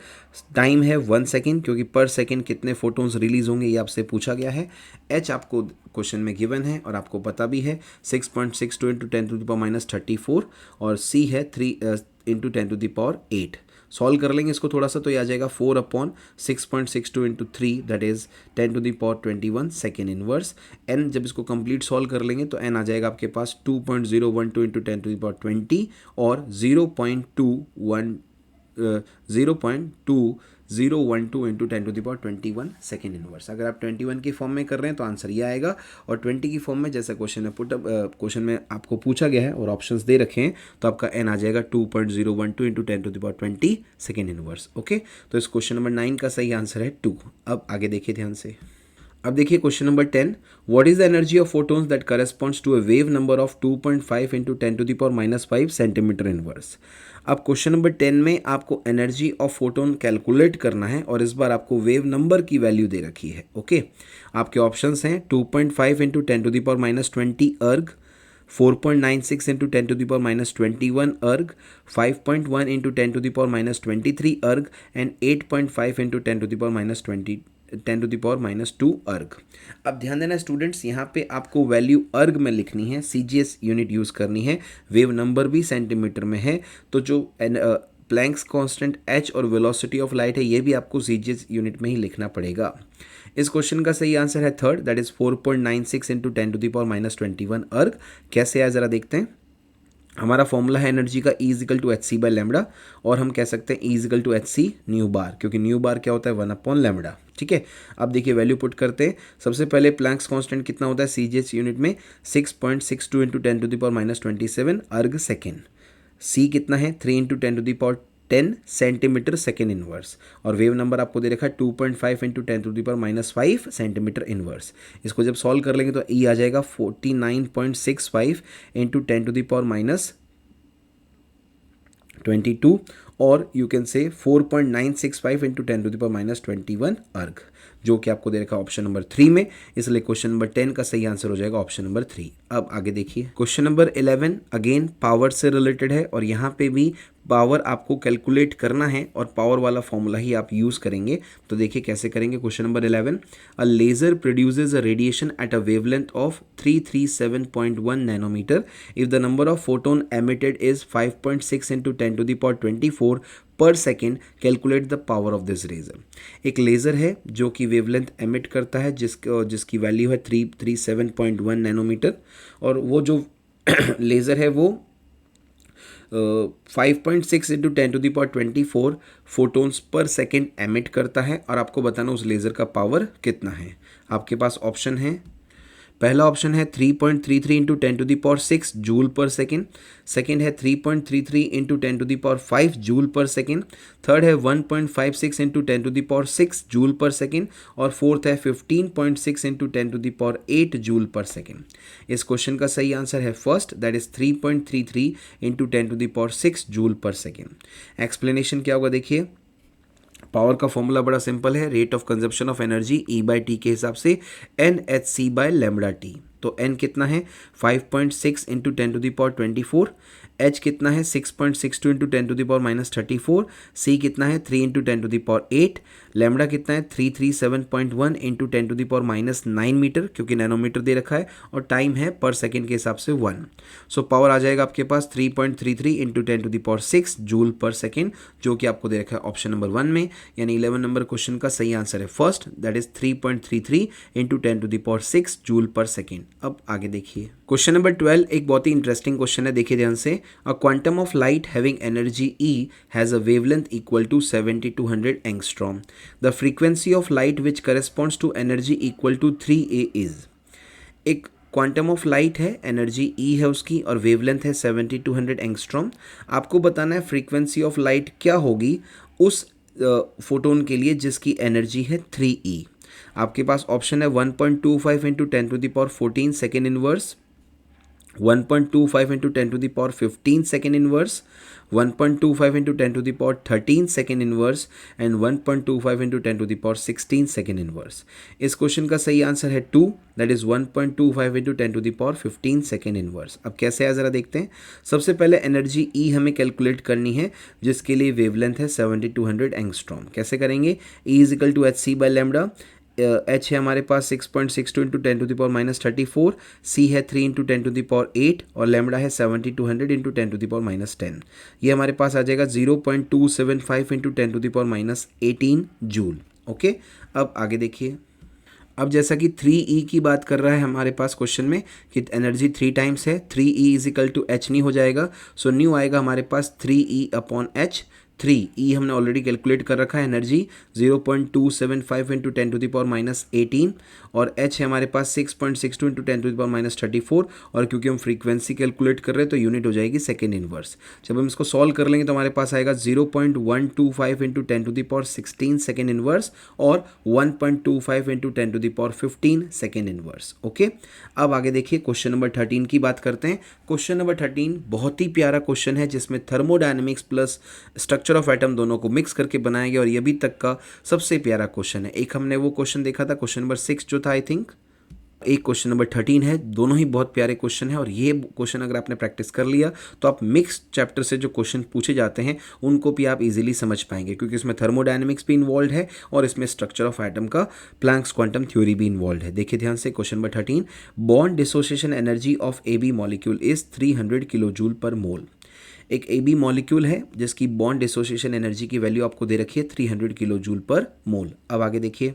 टाइम है 1 सेकेंड, क्योंकि पर सेकेंड कितने फोटोन्स रिलीज होंगे ये आपसे पूछा गया है। एच आपको क्वेश्चन में गिवन है और आपको पता भी है 6.62 इंटू 10⁻34, और सी है 3 इंटू 10⁸8। सॉल्व कर लेंगे इसको थोड़ा सा, तो ये आ जाएगा 4/6.62 into 3 that is 10⁻21 second inverse. एन जब इसको कंप्लीट सॉल्व कर लेंगे तो एन आ जाएगा आपके पास 2.012 इंटू 10⁻20 और 0.2 012 इंटू 10⁻21 सेकेंड इनवर्स। अगर आप 21 की फॉर्म में कर रहे हैं तो आंसर ये आएगा, और 20 की फॉर्म में जैसा क्वेश्चन में आपको पूछा गया है और ऑप्शंस दे रखे हैं तो आपका एन आ जाएगा 2.012 इंटू 10⁻20 सेकेंड इनवर्स। ओके, तो इस क्वेश्चन नंबर 9 का सही आंसर है 2। अब आगे देखिए ध्यान से। अब देखिए question number 10, what is the energy of photons that corresponds to a wave number of 2.5 into 10⁻⁻5 centimetre inverse. अब क्वेश्चन नंबर 10 में आपको एनर्जी ऑफ फोटोन कैलकुलेट करना है और इस बार आपको वेव नंबर की वैल्यू दे रखी है। ओके, आपके ऑप्शंस हैं 2.5 इंटू 10⁻20 अर्ग, 4.96 इंटू 10⁻21 अर्ग, 5.1 इंटू 10⁻23 अर्ग एंड 8.5 इंटू 10⁻2 अर्ग। अब ध्यान देना स्टूडेंट्स, यहाँ पे आपको वैल्यू अर्ग में लिखनी है, सीजीएस यूनिट यूज़ करनी है, वेव नंबर भी सेंटीमीटर में है, तो जो प्लैंक्स कांस्टेंट h और वेलोसिटी ऑफ लाइट है ये भी आपको सीजीएस यूनिट में ही लिखना पड़ेगा। इस क्वेश्चन का सही आंसर है थर्ड, दैट इज 4.96 इंटू 10⁻21 अर्ग। कैसे है ज़रा देखते हैं। हमारा फॉर्मूला है एनर्जी का E is equal to h c by lambda, और हम कह सकते हैं E is equal to h c nu bar, क्योंकि न्यू बार क्या होता है 1/λ। ठीक है, अब देखिए वैल्यू पुट करते हैं। सबसे पहले प्लैंक्स कांस्टेंट कितना होता है सीजीएस यूनिट में 6.62 इंटू 10⁻27 अर्ग सेकेंड। C कितना है 3 इंटू 10⁻10 सेंटीमीटर सेकेंड इनवर्स, और वेव नंबर आपको दे रखा है 2.5 इंटू 10⁻5 सेंटीमीटर इनवर्स। इसको जब सॉल्व कर लेंगे तो E आ जाएगा 49.65 इंटू 10⁻22, और यू कैन से 4.965 इंटू 10⁻21 अर्ग, जो कि आपको दे रखा है ऑप्शन नंबर 3 में, इसलिए क्वेश्चन नंबर 10 का सही आंसर हो जाएगा ऑप्शन नंबर 3। अब आगे देखिए क्वेश्चन नंबर 11 अगेन पावर से रिलेटेड है, और यहाँ पे भी पावर आपको कैलकुलेट करना है और पावर वाला फॉर्मूला ही आप यूज़ करेंगे। तो देखिए कैसे करेंगे। Question number 11, a laser produces a radiation at a wavelength of 337.1 nanometre if the number of photon emitted is 5.6 into 10⁻24 per second, calculate the power of this laser. एक लेज़र है जो कि वेवलेंथ एमिट करता है जिसकी वैल्यू है 337.1 नैनोमीटर, और वो जो लेज़र है वो 5.6 इंटू 10⁻24 फोटोन्स पर सेकेंड एमिट करता है, और आपको बताना उस लेज़र का पावर कितना है। आपके पास ऑप्शन है, पहला ऑप्शन है 3.33 इंटू 10⁻6 जूल पर सेकेंड, सेकेंड है 3.33 इंटू 10⁻5 जूल पर सेकेंड, थर्ड है 1.56 इंटू 10⁻6 जूल पर सेकेंड, और फोर्थ है 15.6 इंटू 10⁸ जूल पर सेकेंड। इस क्वेश्चन का सही आंसर है first, that is 3.33 into 10⁻6 joule पर सेकेंड। एक्सप्लेनेशन क्या होगा देखिए। पावर का फॉर्मूला बड़ा सिंपल है, rate of consumption of energy E/T के हिसाब से NhC बाय लैम्बडा टी। तो n कितना है 5.6 इंटू 10⁻24, h कितना है 6.62 इंटू 10⁻34, c कितना है 3 इंटू 10⁸, लैम्बडा कितना है 337.1 इंटू 10⁻9 मीटर, क्योंकि नैनोमीटर दे रखा है, और टाइम है पर सेकेंड के हिसाब से 1। सो पावर आ जाएगा आपके पास 3.33 इंटू 10⁻6 जूल पर सेकेंड, जो कि आपको दे रखा है ऑप्शन नंबर 1 में, यानी 11 नंबर क्वेश्चन का सही आंसर है first, that is 3.33 into 10⁻6 joule पर सेकेंड। अब आगे देखिए क्वेश्चन नंबर 12, एक बहुत ही इंटरेस्टिंग क्वेश्चन है, देखिए ध्यान से। A quantum of light having energy E has a wavelength equal to 7200 angstrom. The frequency of light which corresponds to energy equal to 3A is. एक क्वांटम ऑफ लाइट है, एनर्जी E है उसकी, और वेवलेंथ है 7200 एंगस्ट्रॉम। आपको बताना है फ्रीक्वेंसी ऑफ लाइट क्या होगी उस फोटोन के लिए जिसकी एनर्जी है 3E। आपके पास ऑप्शन है 1.25 into 10⁻14 second inverse, 1.25 into 10⁻15 second inverse, 1.25 into 10⁻13 second inverse and 1.25 into 10⁻16 second inverse. इस क्वेश्चन का सही आंसर है 2, that is 1.25 into 10⁻15 second inverse. अब कैसे है ज़रा देखते हैं। सबसे पहले एनर्जी E हमें कैलकुलेट करनी है जिसके लिए वेवलेंथ है 7200 एंगस्ट्रॉम। कैसे करेंगे। E is equal to h c by lambda, h है हमारे पास 6.62 इंटू 10⁻34, c है 3 इंटू 10⁸, और लैम्बडा है 7200 इंटू 10⁻10। ये हमारे पास आ जाएगा 0.275 इंटू 10⁻18 जूल। ओके, अब आगे देखिए। अब जैसा कि 3E की बात कर रहा है हमारे पास क्वेश्चन में कि एनर्जी 3 टाइम्स है, 3E इजिकल टू h नहीं हो जाएगा, सो न्यू आएगा हमारे पास 3E अपॉन h। 3 ई हमने ऑलरेडी कैलकुलेट कर रखा है एनर्जी 0.275 इंटू 10⁻18 और एच है हमारे पास 6.62 इंटू 10⁻34 और क्योंकि हम फ्रीक्वेंसी कैलकुलेट कर रहे हैं तो यूनिट हो जाएगी सेकेंड इनवर्स। जब हम इसको सॉल्व कर लेंगे तो हमारे पास आएगा 0.125 इंटू 10⁻16 सेकेंड इनवर्स और 1.25 इंटू 10⁻15 सेकेंड इनवर्स। ओके, अब आगे देखिए क्वेश्चन नंबर 13 की बात करते हैं। क्वेश्चन नंबर 13 बहुत ही प्यारा क्वेश्चन है जिसमें thermodynamics plus structure of atom दोनों को मिक्स करके बनाया गया और ये अभी तक का सबसे प्यारा क्वेश्चन है। एक हमने वो क्वेश्चन देखा था क्वेश्चन नंबर 6 जो था आई थिंक, एक क्वेश्चन नंबर 13 है। दोनों ही बहुत प्यारे क्वेश्चन है और ये क्वेश्चन अगर आपने प्रैक्टिस कर लिया तो आप मिक्स चैप्टर से जो क्वेश्चन पूछे जाते हैं उनको भी आप इजीली समझ पाएंगे क्योंकि इसमें थर्मोडायनेमिक्स भी इन्वॉल्व है और इसमें स्ट्रक्चर ऑफ एटम का प्लैंक्स क्वांटम थ्योरी भी इन्वॉल्व है। देखिए ध्यान से question number 13, bond dissociation energy of A B molecule is 300 kilo joule per mole. एक ए बी मॉलिक्यूल है जिसकी बॉन्ड डिसोसिएशन एनर्जी की वैल्यू आपको दे रखी है 300 किलो जूल पर मोल। अब आगे देखिए,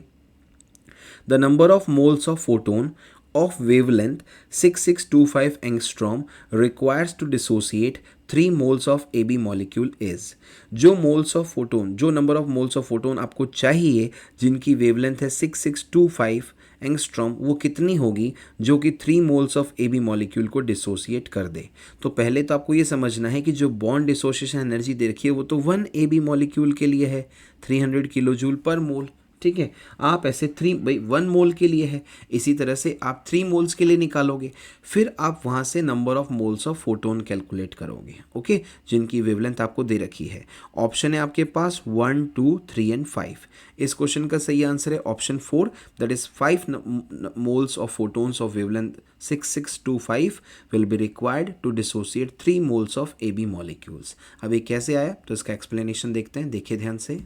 the number of moles of photon of wavelength 6625 angstrom requires to dissociate 3 moles of AB molecule is। जो moles of photon, जो number of moles of photon आपको चाहिए जिनकी wavelength है 6625 एंगस्ट्रॉम, वो कितनी होगी जो कि 3 moles of A B molecule को डिसोसिएट कर दे। तो पहले तो आपको ये समझना है कि जो बॉन्ड डिसोसिएशन एनर्जी दे रखी है वो तो 1 ए बी मॉलिक्यूल के लिए है 300 किलो जूल पर मोल। ठीक है, आप ऐसे 1 मोल के लिए है, इसी तरह से आप 3 मोल्स के लिए निकालोगे, फिर आप वहाँ से number of moles of photon calculate करोगे। ओके, जिनकी वेवलेंथ आपको दे रखी है। ऑप्शन है आपके पास 1, 2, 3 एंड 5। इस क्वेश्चन का सही आंसर है option 4, that is 5 moles of photons of wavelength 6625 will be required to dissociate 3 moles of A B molecules. अब ये कैसे आया तो इसका एक्सप्लेनेशन देखते हैं। देखिए ध्यान से,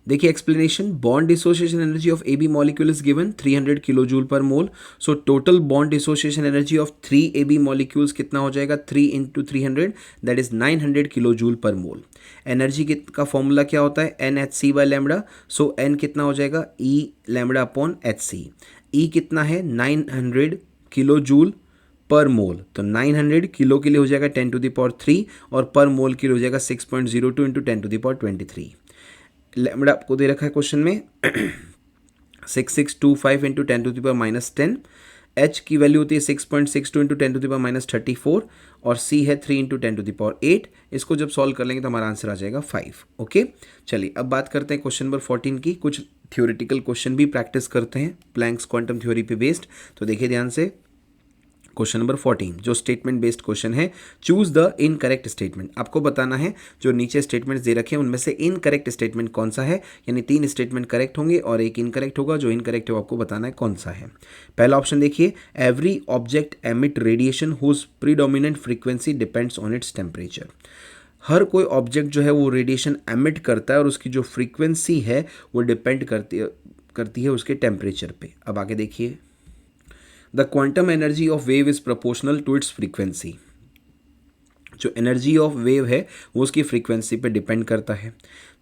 देखिए explanation, bond dissociation energy of A B molecule is given 300 kilo joule per mole. So total bond dissociation energy of 3 A B molecules कितना हो जाएगा 3 into 300 that is 900 kilo joule per mole. Energy का फॉर्मूला क्या होता है n h c by lambda. So n कितना हो जाएगा E lambda upon h c. E कितना है 900 किलो जूल पर मोल, तो 900 किलो के लिए हो जाएगा 10⁻³ और पर मोल के लिए हो जाएगा 6.02 इंटू 10⁻23। लैम्बडा आपको दे रखा है क्वेश्चन में 6625 इंटू 10⁻10। एच की वैल्यू होती है 6.62 इंटू 10⁻34 और सी है 3 इंटू 10⁸। इसको जब सॉल्व कर लेंगे तो हमारा आंसर आ जाएगा 5। ओके, चलिए अब बात करते हैं क्वेश्चन नंबर 14 की। कुछ थ्योरेटिकल क्वेश्चन भी प्रैक्टिस करते हैं प्लैंक्स क्वांटम थ्योरी पे बेस्ड। तो देखिए ध्यान से, क्वेश्चन नंबर 14 जो स्टेटमेंट बेस्ड क्वेश्चन है, चूज द इनकरेक्ट स्टेटमेंट। आपको बताना है जो नीचे स्टेटमेंट्स दे रखे हैं उनमें से इनकरेक्ट स्टेटमेंट कौन सा है, यानी 3 स्टेटमेंट करेक्ट होंगे और एक इनकरेक्ट होगा। जो इनकरेक्ट है वो आपको बताना है कौन सा है। पहला ऑप्शन देखिए, every object emit radiation whose predominant frequency depends on its temperature. हर कोई ऑब्जेक्ट जो है वो रेडिएशन एमिट करता है और उसकी जो फ्रीक्वेंसी है वो डिपेंड करती है उसके टेम्परेचर पे। अब आगे देखिए, the quantum energy of wave is proportional to its frequency. जो एनर्जी ऑफ वेव है वो उसकी फ्रीक्वेंसी पे डिपेंड करता है।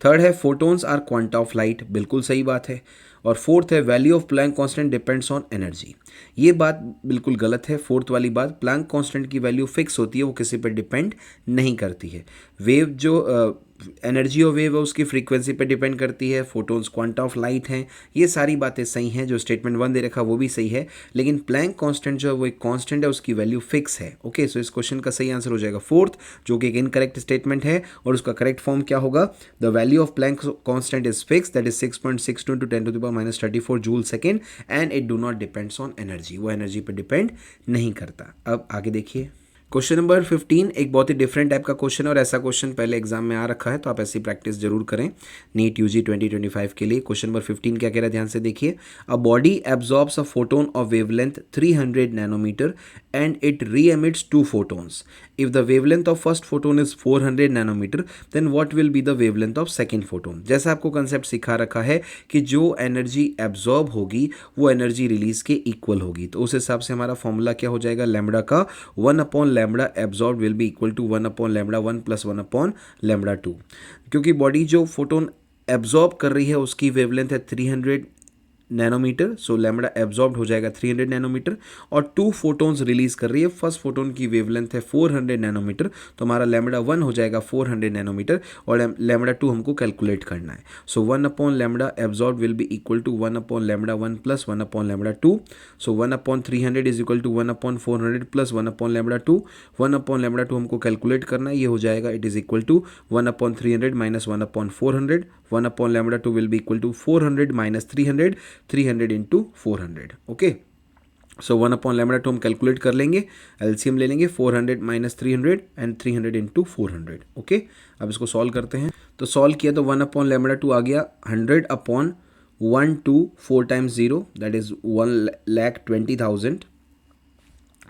थर्ड है photons are quanta of light, बिल्कुल सही बात है। और फोर्थ है value of Planck constant depends on energy. ये बात बिल्कुल गलत है। फोर्थ वाली बात, प्लैंक कांस्टेंट की वैल्यू फिक्स होती है, वो किसी पर डिपेंड नहीं करती है। वेव जो एनर्जी ऑफ वेव है उसकी फ्रीक्वेंसी पे डिपेंड करती है। फोटोन्स क्वांटा ऑफ लाइट हैं। ये सारी बातें सही हैं। जो स्टेटमेंट 1 दे रखा वो भी सही है, लेकिन प्लैंक कांस्टेंट जो है वो एक कांस्टेंट है, उसकी वैल्यू फिक्स है। ओके, सो इस क्वेश्चन का सही आंसर हो जाएगा फोर्थ, जो कि एक इनकरेक्ट स्टेटमेंट है और उसका करेक्ट फॉर्म क्या होगा, the value of Planck constant is fix that is 6.62 into 10⁻34 joule second and it do not depends on energy. वो एनर्जी पर डिपेंड नहीं करता। अब आगे देखिए, क्वेश्चन नंबर 15 एक बहुत ही डिफरेंट टाइप का क्वेश्चन है और ऐसा क्वेश्चन पहले एग्जाम में आ रखा है, तो आप ऐसी प्रैक्टिस जरूर करें नीट यूजी 2025 के लिए। क्वेश्चन नंबर 15 क्या कह रहा है, ध्यान से देखिए। A body absorbs a photon of wavelength 300 nanometre and it reemits 2 photons. If the wavelength of first photon is 400 nanometre then what will be the wavelength of second photon? जैसा आपको कंसेप्ट सिखा रखा है कि जो एनर्जी एब्जॉर्ब होगी वो एनर्जी रिलीज के इक्वल होगी, तो उस हिसाब से हमारा फॉर्मूला क्या हो जाएगा, लैम्बडा का 1 upon lambda absorb will be equal to 1 upon lambda 1 plus 1 upon lambda 2। क्योंकि बॉडी जो फोटोन एब्जॉर्ब कर रही है उसकी वेवलेंथ है 300 नैनोमीटर, सो लैम्बडा एब्जॉर्ब्ड हो जाएगा 300 नैनोमीटर, और 2 फोटोन्स रिलीज कर रही है। फर्स्ट फोटोन की वेवलेंथ है 400 नैनोमीटर, तो हमारा लैम्बडा 1 हो जाएगा 400 नैनोमीटर, और लैम्बडा 2 हमको कैलकुलेट करना है। So 1 upon lambda absorb will be equal to 1 upon lambda 1 plus 1 upon lambda 2। So 1 upon 300 is equal to 1 upon 400 plus 1 upon lambda 2। 1 upon lambda 2 हमको कैलकुलेट करना है, ये हो जाएगा it is equal to 1 upon 300 minus 1 upon 400। 1 upon lambda 2 will be equal to 400 minus 300, 300 into 400। Okay, so 1 upon lambda 2 हम कैलकुलेट कर लेंगे, एलसीएम ले लेंगे 400 माइनस 300 एंड 300 इंटू 400। ओके, अब इसको सॉल्व करते हैं। तो सॉल्व किया तो 1 अपॉन लैम्बडा 2 आ गया 100 upon 1 2 4 times 0 that is 1,20,000।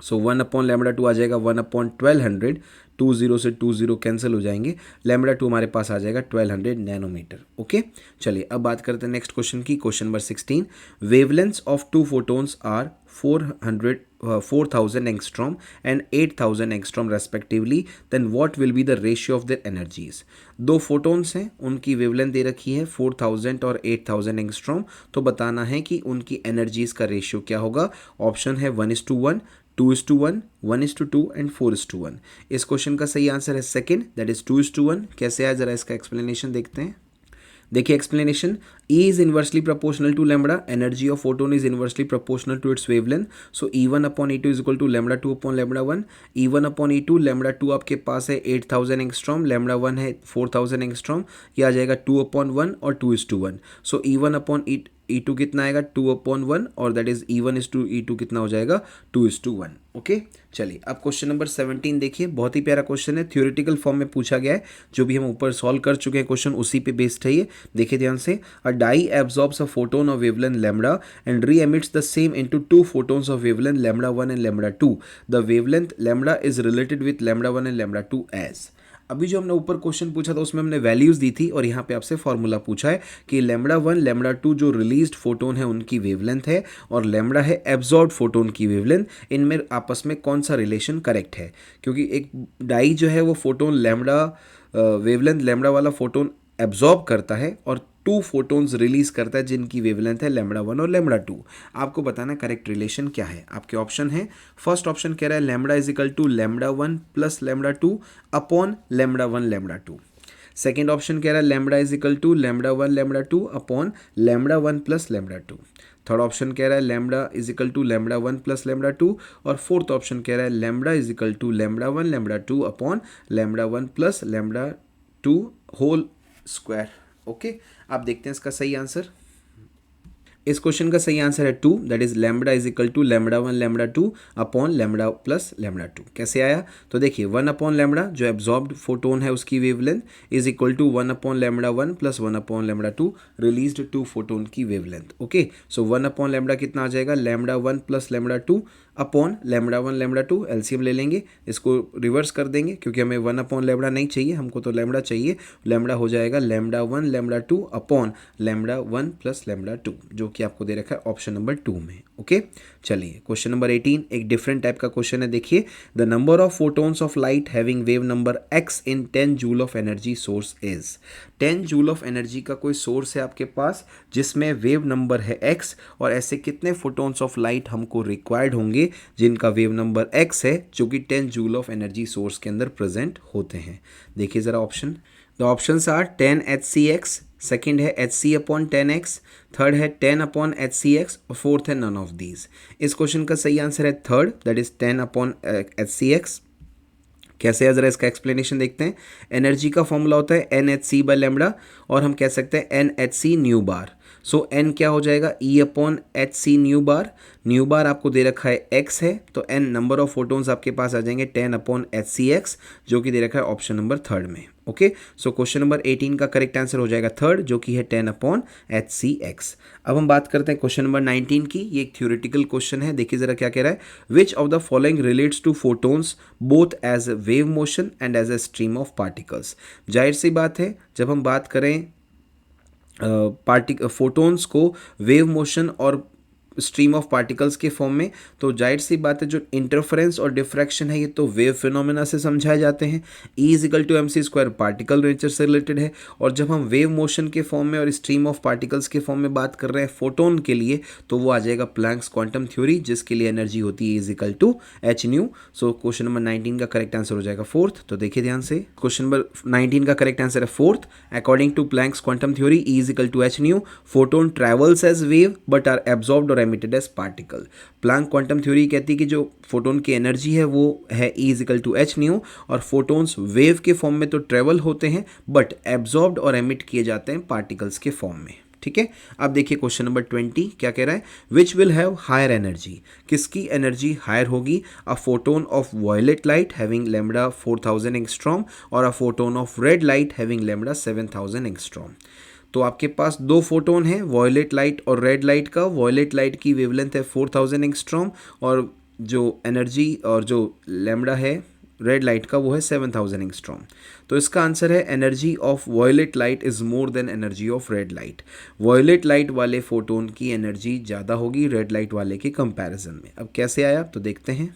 So 1 upon lambda 2 आ जाएगा 1 अपॉन 1200, 20 से 20 कैंसिल हो जाएंगे, लैम्बडा 2 हमारे पास आ जाएगा 1200 नैनोमीटर। ओके, चलिए अब बात करते हैं नेक्स्ट क्वेश्चन की। Question number 16, wavelengths of 2 photons are 4,000 angstrom and 8,000 angstrom respectively, then what will be the ratio of their energies. 2 photons हैं, उनकी वेवलेंथ दे रखी है 4,000 और 8,000 एंगस्ट्रॉम, तो बताना है कि उनकी एनर्जीज का रेशियो क्या होगा। ऑप्शन है 1:1, 2:1, 1:2 एंड 4:1। इस क्वेश्चन का सही आंसर है सेकंड, दैट इज 2:1। कैसे है जरा इसका एक्सप्लेनेशन देखते हैं। देखिए explanation, E is inversely proportional to lambda, energy of photon is inversely proportional to its wavelength, so E1 upon E2 is equal to lambda 2 upon lambda 1। E1 upon E2, lambda 2 आपके पास है 8,000 एंगस्ट्रॉम, lambda 1 है 4,000 एंगस्ट्रॉम, ये आ जाएगा 2 upon 1 और 2:1। सो E1 upon E2 कितना आएगा 2 upon 1, और दैट इज E1:E2 कितना हो जाएगा 2:1। ओके, चलिए अब क्वेश्चन नंबर 17 देखिए, बहुत ही प्यारा क्वेश्चन है, थ्योरेटिकल फॉर्म में पूछा गया है, जो भी हम ऊपर सॉल्व कर चुके हैं क्वेश्चन उसी पे बेस्ड है ये। देखिए ध्यान से, अ die absorbs a photon of wavelength lambda and re-emits the same into 2 photons of wavelength lambda 1 and lambda 2. The wavelength lambda is related with lambda 1 and lambda 2 as। अभी जो हमने ऊपर क्वेश्चन पूछा था उसमें हमने वैल्यूज दी थी, और यहाँ पे आपसे फॉर्मूला पूछा है कि लैम्बडा 1 लैम्बडा 2 जो रिलीज्ड फोटोन है उनकी वेवलेंथ है, और लैम्बडा है एब्जॉर्ब फोटोन की वेवलेंथ, इनमें आपस में कौन सा रिलेशन करेक्ट है। क्योंकि एक डाई जो है वो फोटोन लैम्बडा वेवलेंथ लैम्बडा वाला फोटोन एब्जॉर्ब करता है, और 2 फोटोन्स रिलीज करता है जिनकी वेवलेंथ है लैम्बडा 1 और लैम्बडा 2। आपको बताना करेक्ट रिलेशन क्या है। आपके ऑप्शन है, फर्स्ट ऑप्शन कह रहा है lambda is equal to lambda 1 plus lambda 2 upon lambda 1 lambda 2। Second option कह रहा है lambda is equal to lambda 1 lambda 2 upon lambda 1 plus lambda 2। Third option कह रहा है lambda is equal to lambda 1 plus lambda 2, और फोर्थ ऑप्शन कह रहा है lambda is equal to lambda 1 lambda 2 upon lambda 1 plus lambda 2 whole square. Okay, आप देखते हैं इसका सही आंसर। इस क्वेश्चन का सही आंसर है 2, that is lambda is equal to lambda 1 lambda 2 upon lambda plus lambda 2। कैसे आया, तो देखिए 1 अपॉन लैम्बडा जो एब्जॉर्ब्ड फोटोन है उसकी wavelength is equal to 1 upon lambda 1 plus 1 upon lambda 2 released 2 photon की wavelength. Okay, so 1 upon lambda कितना आ जाएगा, lambda 1 plus lambda 2 upon lambda 1 lambda 2, LCM ले लेंगे, इसको रिवर्स कर देंगे क्योंकि हमें 1 अपॉन लैम्बडा नहीं चाहिए, हमको तो लैम्बडा चाहिए। लैम्बडा हो जाएगा lambda 1 lambda 2 upon lambda 1 plus lambda 2, जो कि आपको दे रखा है ऑप्शन नंबर 2 में। ओके, चलिए क्वेश्चन नंबर 18 एक डिफरेंट टाइप का क्वेश्चन है। देखिए, the number of photons of light having wave number x in 10 joule of energy source is. 10 joule of energy का कोई सोर्स है आपके पास जिसमें वेव नंबर है x, और ऐसे कितने फोटोन्स ऑफ लाइट हमको रिक्वायर्ड होंगे जिनका वेव नंबर x है, जो कि 10 जूल ऑफ एनर्जी सोर्स के अंदर प्रेजेंट होते हैं। देखिए ज़रा option, the options are 10 HCX, second है HC अपॉन 10x, थर्ड है 10 अपॉन HCX, और फोर्थ है नन ऑफ दीज। इस क्वेश्चन का सही आंसर है third, that is 10 upon HCX। कैसे है जरा इसका एक्सप्लेनेशन देखते हैं। एनर्जी का फॉर्मूला होता है NHC बाय लैम्बडा, और हम कह सकते हैं NHC न्यू बार। सो n क्या हो जाएगा, E अपॉन HC न्यू बार। न्यू बार आपको दे रखा है x है, तो n नंबर ऑफ फोटोन्स आपके पास आ जाएंगे 10 अपॉन HCX, जो कि दे रखा है ऑप्शन नंबर थर्ड में। ओके, सो क्वेश्चन नंबर 18 का करेक्ट आंसर हो जाएगा थर्ड, जो कि है 10 अपॉन HCX। अब हम बात करते हैं क्वेश्चन नंबर 19 की। ये एक थ्योरेटिकल क्वेश्चन है, देखिए जरा क्या कह रहा है। Which of the following relates to photons both as wave motion and as a stream of particles. जाहिर सी बात है, जब हम बात करें फोटोन्स को वेव मोशन और स्ट्रीम ऑफ पार्टिकल्स के फॉर्म में, तो जाहिर सी बात है जो इंटरफेरेंस और डिफ्रैक्शन है ये तो वेव फिनोमेना से समझाए जाते हैं। E is equal to m c square particle nature से रिलेटेड है, और जब हम वेव मोशन के फॉर्म में और स्ट्रीम ऑफ पार्टिकल्स के फॉर्म में बात कर रहे हैं फोटोन के लिए, तो वो आ जाएगा प्लैंक्स क्वांटम थ्योरी, जिसके लिए एनर्जी होती है is equal to h nu. So question number 19 का करेक्ट आंसर हो जाएगा फोर्थ। तो देखिए ध्यान से, क्वेश्चन नंबर 19 का करेक्ट आंसर है fourth. According to Planck's quantum theory E is equal to h nu, photon travels as wave but are absorbed और emitted as particle. Planck quantum theory कहती है कि जो फोटोन की एनर्जी है वो है E is equal to h nu, और फोटोन्स वेव के फॉर्म में तो ट्रेवल होते हैं बट एब्जॉर्ब्ड और एमिट किए जाते हैं पार्टिकल्स के फॉर्म में। ठीक है, अब देखिए क्वेश्चन नंबर 20 क्या कह रहा है, which will have higher energy, किसकी एनर्जी हायर होगी, a photon of violet light having lambda 4000 angstrom और a photon of red light having lambda 7000 angstrom. तो आपके पास दो फोटोन है, वॉयलेट लाइट और रेड लाइट का। वॉयलेट लाइट की वेवलेंथ है 4000 एंगस्ट्रॉम, और जो एनर्जी और जो लैम्बडा है रेड लाइट का वो है 7000 एंगस्ट्रॉम। तो इसका आंसर है energy of violet light is more than energy of red light. Violet light वाले फोटोन की एनर्जी ज़्यादा होगी रेड लाइट वाले के कंपैरिजन में। अब कैसे आया तो देखते हैं।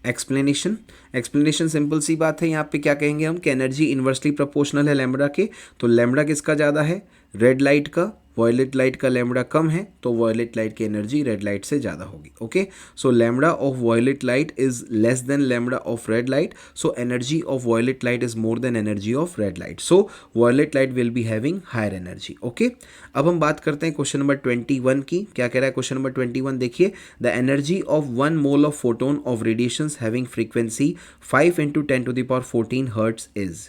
एक्सप्लेनेशन सिंपल सी बात है, यहाँ पे क्या कहेंगे हम कि एनर्जी इन्वर्सली प्रोपोर्शनल है लैम्बडा के। तो लैम्बडा किसका ज़्यादा है, रेड लाइट का। वॉयलेट लाइट का लैम्बडा कम है, तो वॉयलेट लाइट की एनर्जी रेड लाइट से ज़्यादा होगी। Okay, so lambda of violet light is less than lambda of red light, so energy of violet light is more than energy of red light, so violet light will be having higher energy. Okay, अब हम बात करते हैं क्वेश्चन नंबर 21 की। क्या कह रहा है क्वेश्चन नंबर 21, देखिए, the energy of 1 mole of photon of radiations having frequency 5 × 10⁻14 hertz is.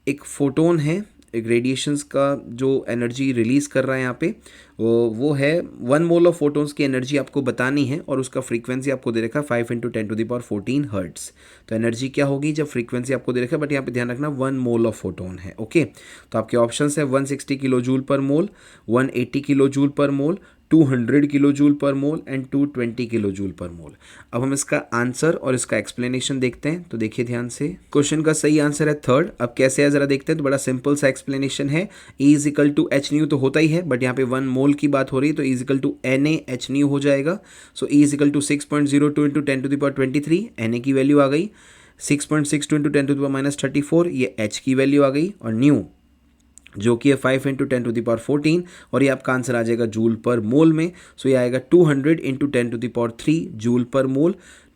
एक फोटोन है, एक रेडिएशंस का जो एनर्जी रिलीज़ कर रहा है यहाँ पे वो है 1 मोल ऑफ फोटोन्स की एनर्जी आपको बतानी है, और उसका फ्रीक्वेंसी आपको दे रखा है 5 × 10⁻14 हर्ट्ज। तो एनर्जी क्या होगी जब फ्रीक्वेंसी आपको दे रखा है, बट यहाँ पे ध्यान रखना 1 मोल ऑफ फोटोन है। ओके, तो आपके ऑप्शंस है 160 kilo joule per mole, 180 kilo joule per mole, 200 kilo joule per mole and 220 kilo joule per मोल। अब हम इसका आंसर और इसका एक्सप्लेनेशन देखते हैं। तो देखिए ध्यान से, क्वेश्चन का सही आंसर है थर्ड। अब कैसे है जरा देखते हैं। तो बड़ा सिंपल सा एक्सप्लेनेशन है, E is equal to h nu तो होता ही है, बट यहाँ पे 1 मोल की बात हो रही है, तो E is equal to NaH nu हो जाएगा। So E is equal to 6.02 × 10⁻23, Na की वैल्यू आ गई। 6.62 × 10⁻34, ये H की वैल्यू आ गई, और न्यू जो कि है 5 × 10⁻14, और ये आपका आंसर आ जाएगा जूल पर मोल में। सो ये आएगा 200 × 10⁻3 जूल पर मोल।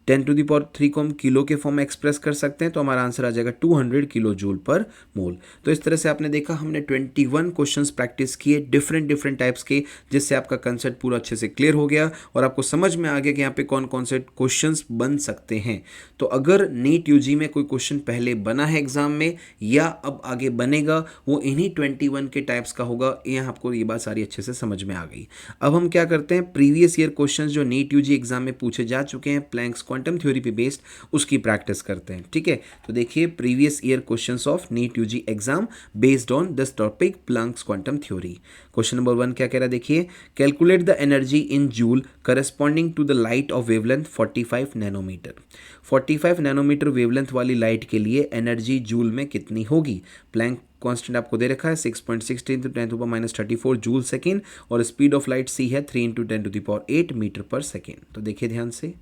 10⁻3 को हम किलो के फॉर्म में एक्सप्रेस कर सकते हैं, तो हमारा आंसर आ जाएगा 200 किलो जूल पर मोल। तो इस तरह से आपने देखा हमने 21 क्वेश्चंस प्रैक्टिस किए डिफरेंट टाइप्स के, जिससे आपका कंसेप्ट पूरा अच्छे से क्लियर हो गया और आपको समझ में आ गया कि यहाँ पे कौन कौन से क्वेश्चंस बन सकते हैं। तो अगर नीट यूजी में कोई क्वेश्चन पहले बना है एग्जाम में या अब आगे बनेगा, वो इन्हीं 21 के टाइप्स का होगा। यहाँ आपको ये बात सारी अच्छे से समझ में आ गई। अब हम क्या करते हैं, प्रीवियस ईयर क्वेश्चन जो नीट यूजी एग्जाम में पूछे जा चुके हैं प्लैंक्स क्वांटम थ्योरी पे बेस्ड, उसकी प्रैक्टिस करते हैं। ठीक है, तो देखिए previous year questions of NEET UG exam based on this topic Planck's quantum theory. Question number 1 क्या कह रहा है, देखिए, calculate the energy in joule corresponding to the light of wavelength 45 nanometer. 45 nanometer wavelength वाली लाइट के लिए एनर्जी जूल में कितनी होगी। प्लैंक कांस्टेंट आपको दे रखा है 6.16 × 10⁻34 जूल सेकेंड, और स्पीड ऑफ लाइट c है 3 × 10⁸ मीटर पर सेकेंड। तो देखिए ध्यान से,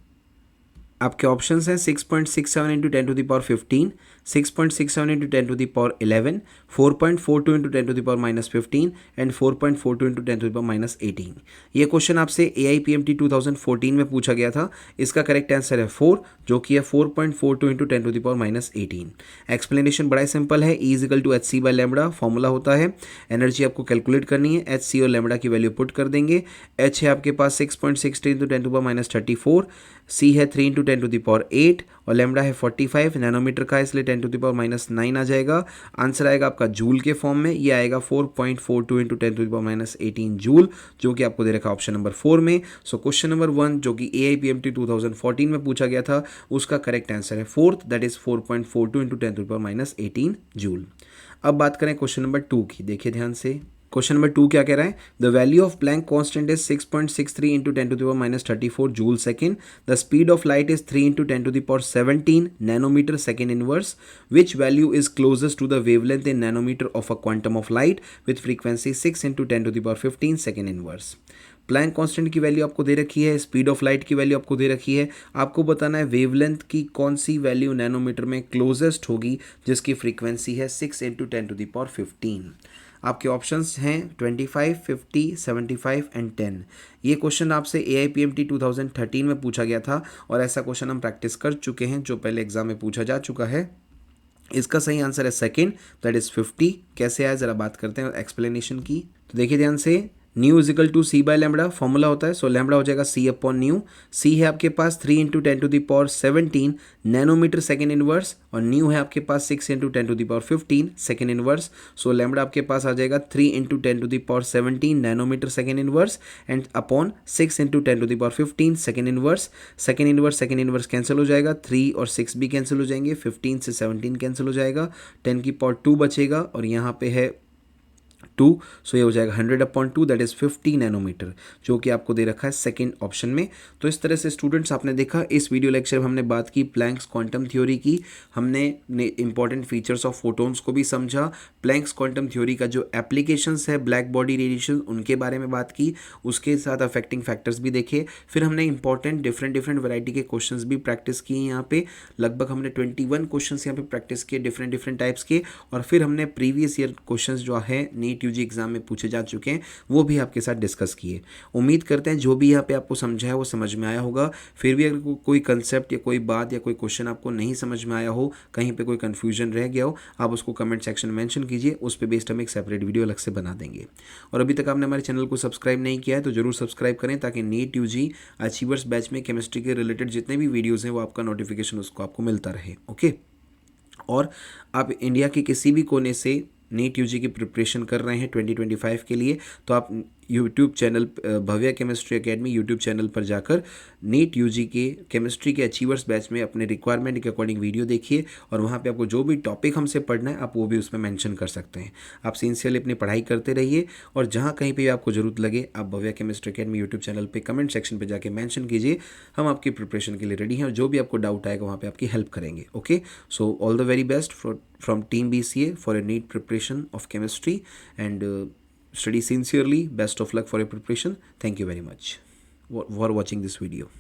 आपके ऑप्शंस हैं 6.67 × 10⁻15, 6.67 × 10⁻11, 4.42 × 10⁻15 एंड 4.42 × 10⁻18। ये क्वेश्चन आपसे AIPMT 2014 में पूछा गया था। इसका करेक्ट आंसर है 4, जो कि है 4.42 × 10⁻18। एक्सप्लेनेशन बड़ा सिंपल है, E is equal to HC by lambda formula होता है। एनर्जी आपको कैलकुलेट करनी है, HC और लैम्बडा की वैल्यू पुट कर देंगे। H है आपके पास 6.16 × 10⁻34, C है 3 × 10⁸, और लैम्बडा है 45 नैनोमीटर का, इसलिए 10⁻9 आ जाएगा। आंसर आएगा आपका जूल के फॉर्म में, ये आएगा 4.42 × 10⁻18 जूल, जो कि आपको दे रखा ऑप्शन नंबर 4 में। सो क्वेश्चन नंबर 1 जो कि AIPMT 2014 में पूछा गया था, उसका करेक्ट आंसर है 4th, दैट इज 4.42 × 10⁻18 जूल। अब बात करें क्वेश्चन नंबर 2 की, देखिए ध्यान से। क्वेश्चन नंबर 2 क्या कह रहा है, the value of Planck constant is 6.63 × 10⁻34 joule second, the speed of light is 3 × 10⁻17 nanometer second inverse, which value is closest to the wavelength in nanometre of a quantum of light with frequency 6 × 10⁻15 second inverse. Planck constant की वैल्यू आपको दे रखी है, स्पीड ऑफ लाइट की वैल्यू आपको दे रखी है, आपको बताना है वेवलेंथ की कौन सी वैल्यू नैनोमीटर में क्लोजेस्ट होगी जिसकी फ्रीक्वेंसी है 6 इंटू 10⁻15। आपके ऑप्शंस हैं 25, 50, 75 एंड 10। ये क्वेश्चन आपसे AIPMT 2013 में पूछा गया था और ऐसा क्वेश्चन हम प्रैक्टिस कर चुके हैं जो पहले एग्जाम में पूछा जा चुका है। इसका सही आंसर है सेकंड, दैट इज़ 50। कैसे आया ज़रा बात करते हैं एक्सप्लेनेशन की। तो देखिए ध्यान से, nu is equal to c by lambda formula होता है, सो लैम्बडा हो जाएगा सी अपॉन न्यू। सी है आपके पास 3 इंटू 10⁻17 नैनोमीटर सेकेंड इनवर्स और न्यू है आपके पास 6 into 10⁻15 second inverse. So lambda आपके पास आ जाएगा 3 into 10⁻17 nanometer second inverse and upon 6 into 10⁻15 second inverse. Second inverse cancel हो जाएगा, 3 और 6 भी कैंसिल हो जाएंगे, 15 से 17 कैंसिल हो जाएगा, 10 की पावर 2 बचेगा और यहाँ पे है 2, सो ये हो जाएगा 100/2 दैट इज़ 50 नैनोमीटर, जो कि आपको दे रखा है सेकंड ऑप्शन में। तो इस तरह से स्टूडेंट्स आपने देखा, इस वीडियो लेक्चर में हमने बात की प्लैंक्स क्वांटम थ्योरी की, हमने इंपॉर्टेंट फीचर्स ऑफ फोटोन्स को भी समझा, प्लैंक्स क्वांटम थ्योरी का जो एप्लीकेशंस है ब्लैक बॉडी रेडिएशन उनके बारे में बात की, उसके साथ अफेक्टिंग फैक्टर्स भी देखे, फिर हमने इंपॉर्टेंट डिफरेंट वैरायटी के क्वेश्चंस भी प्रैक्टिस किए यहाँ पे, लगभग हमने 21 क्वेश्चंस यहाँ पे प्रैक्टिस किए डिफरेंट टाइप्स के, और फिर हमने प्रीवियस ईयर क्वेश्चंस जो है नीट यूजी एग्जाम में पूछे जा चुके हैं वो भी आपके साथ डिस्कस किए। उम्मीद करते हैं जो भी यहाँ पे आपको समझा है वो समझ में आया होगा। फिर भी अगर कोई कंसेप्ट या कोई बात या कोई क्वेश्चन आपको नहीं समझ में आया हो, कहीं पे कोई कन्फ्यूजन रह गया हो, आप उसको कमेंट सेक्शन में मेंशन कीजिए, उस पर बेस्ड हम एक सेपरेट वीडियो अलग से बना देंगे। और अभी तक आपने हमारे चैनल को सब्सक्राइब नहीं किया है तो जरूर सब्सक्राइब करें ताकि नीट यूजी अचीवर्स बैच में केमिस्ट्री के रिलेटेड जितने भी वीडियोज़ हैं वो आपका नोटिफिकेशन उसको आपको मिलता रहे। ओके, और आप इंडिया के किसी भी कोने से नीट यूजी की प्रिपरेशन कर रहे हैं 2025 के लिए, तो आप यूट्यूब चैनल भव्य केमिस्ट्री एकेडमी यूट्यूब चैनल पर जाकर नीट यूजी के केमिस्ट्री के अचीवर्स बैच में अपने रिक्वायरमेंट के अकॉर्डिंग वीडियो देखिए, और वहाँ पे आपको जो भी टॉपिक हमसे पढ़ना है आप वो भी उसमें मेंशन कर सकते हैं। आप सिंसियरली अपनी पढ़ाई करते रहिए, और जहाँ कहीं पे भी आपको ज़रूरत लगे आप भव्य केमिस्ट्री एकेडमी यूट्यूब चैनल पर कमेंट सेक्शन पर जाके मैंशन कीजिए, हम आपकी प्रिपरेशन के लिए रेडी हैं और जो भी आपको डाउट आएगा वहाँ पर आपकी हेल्प करेंगे। Okay, so all the very best from Team BCA for a neat preparation of chemistry, and study sincerely. Best of luck for your preparation. Thank you very much for watching this video.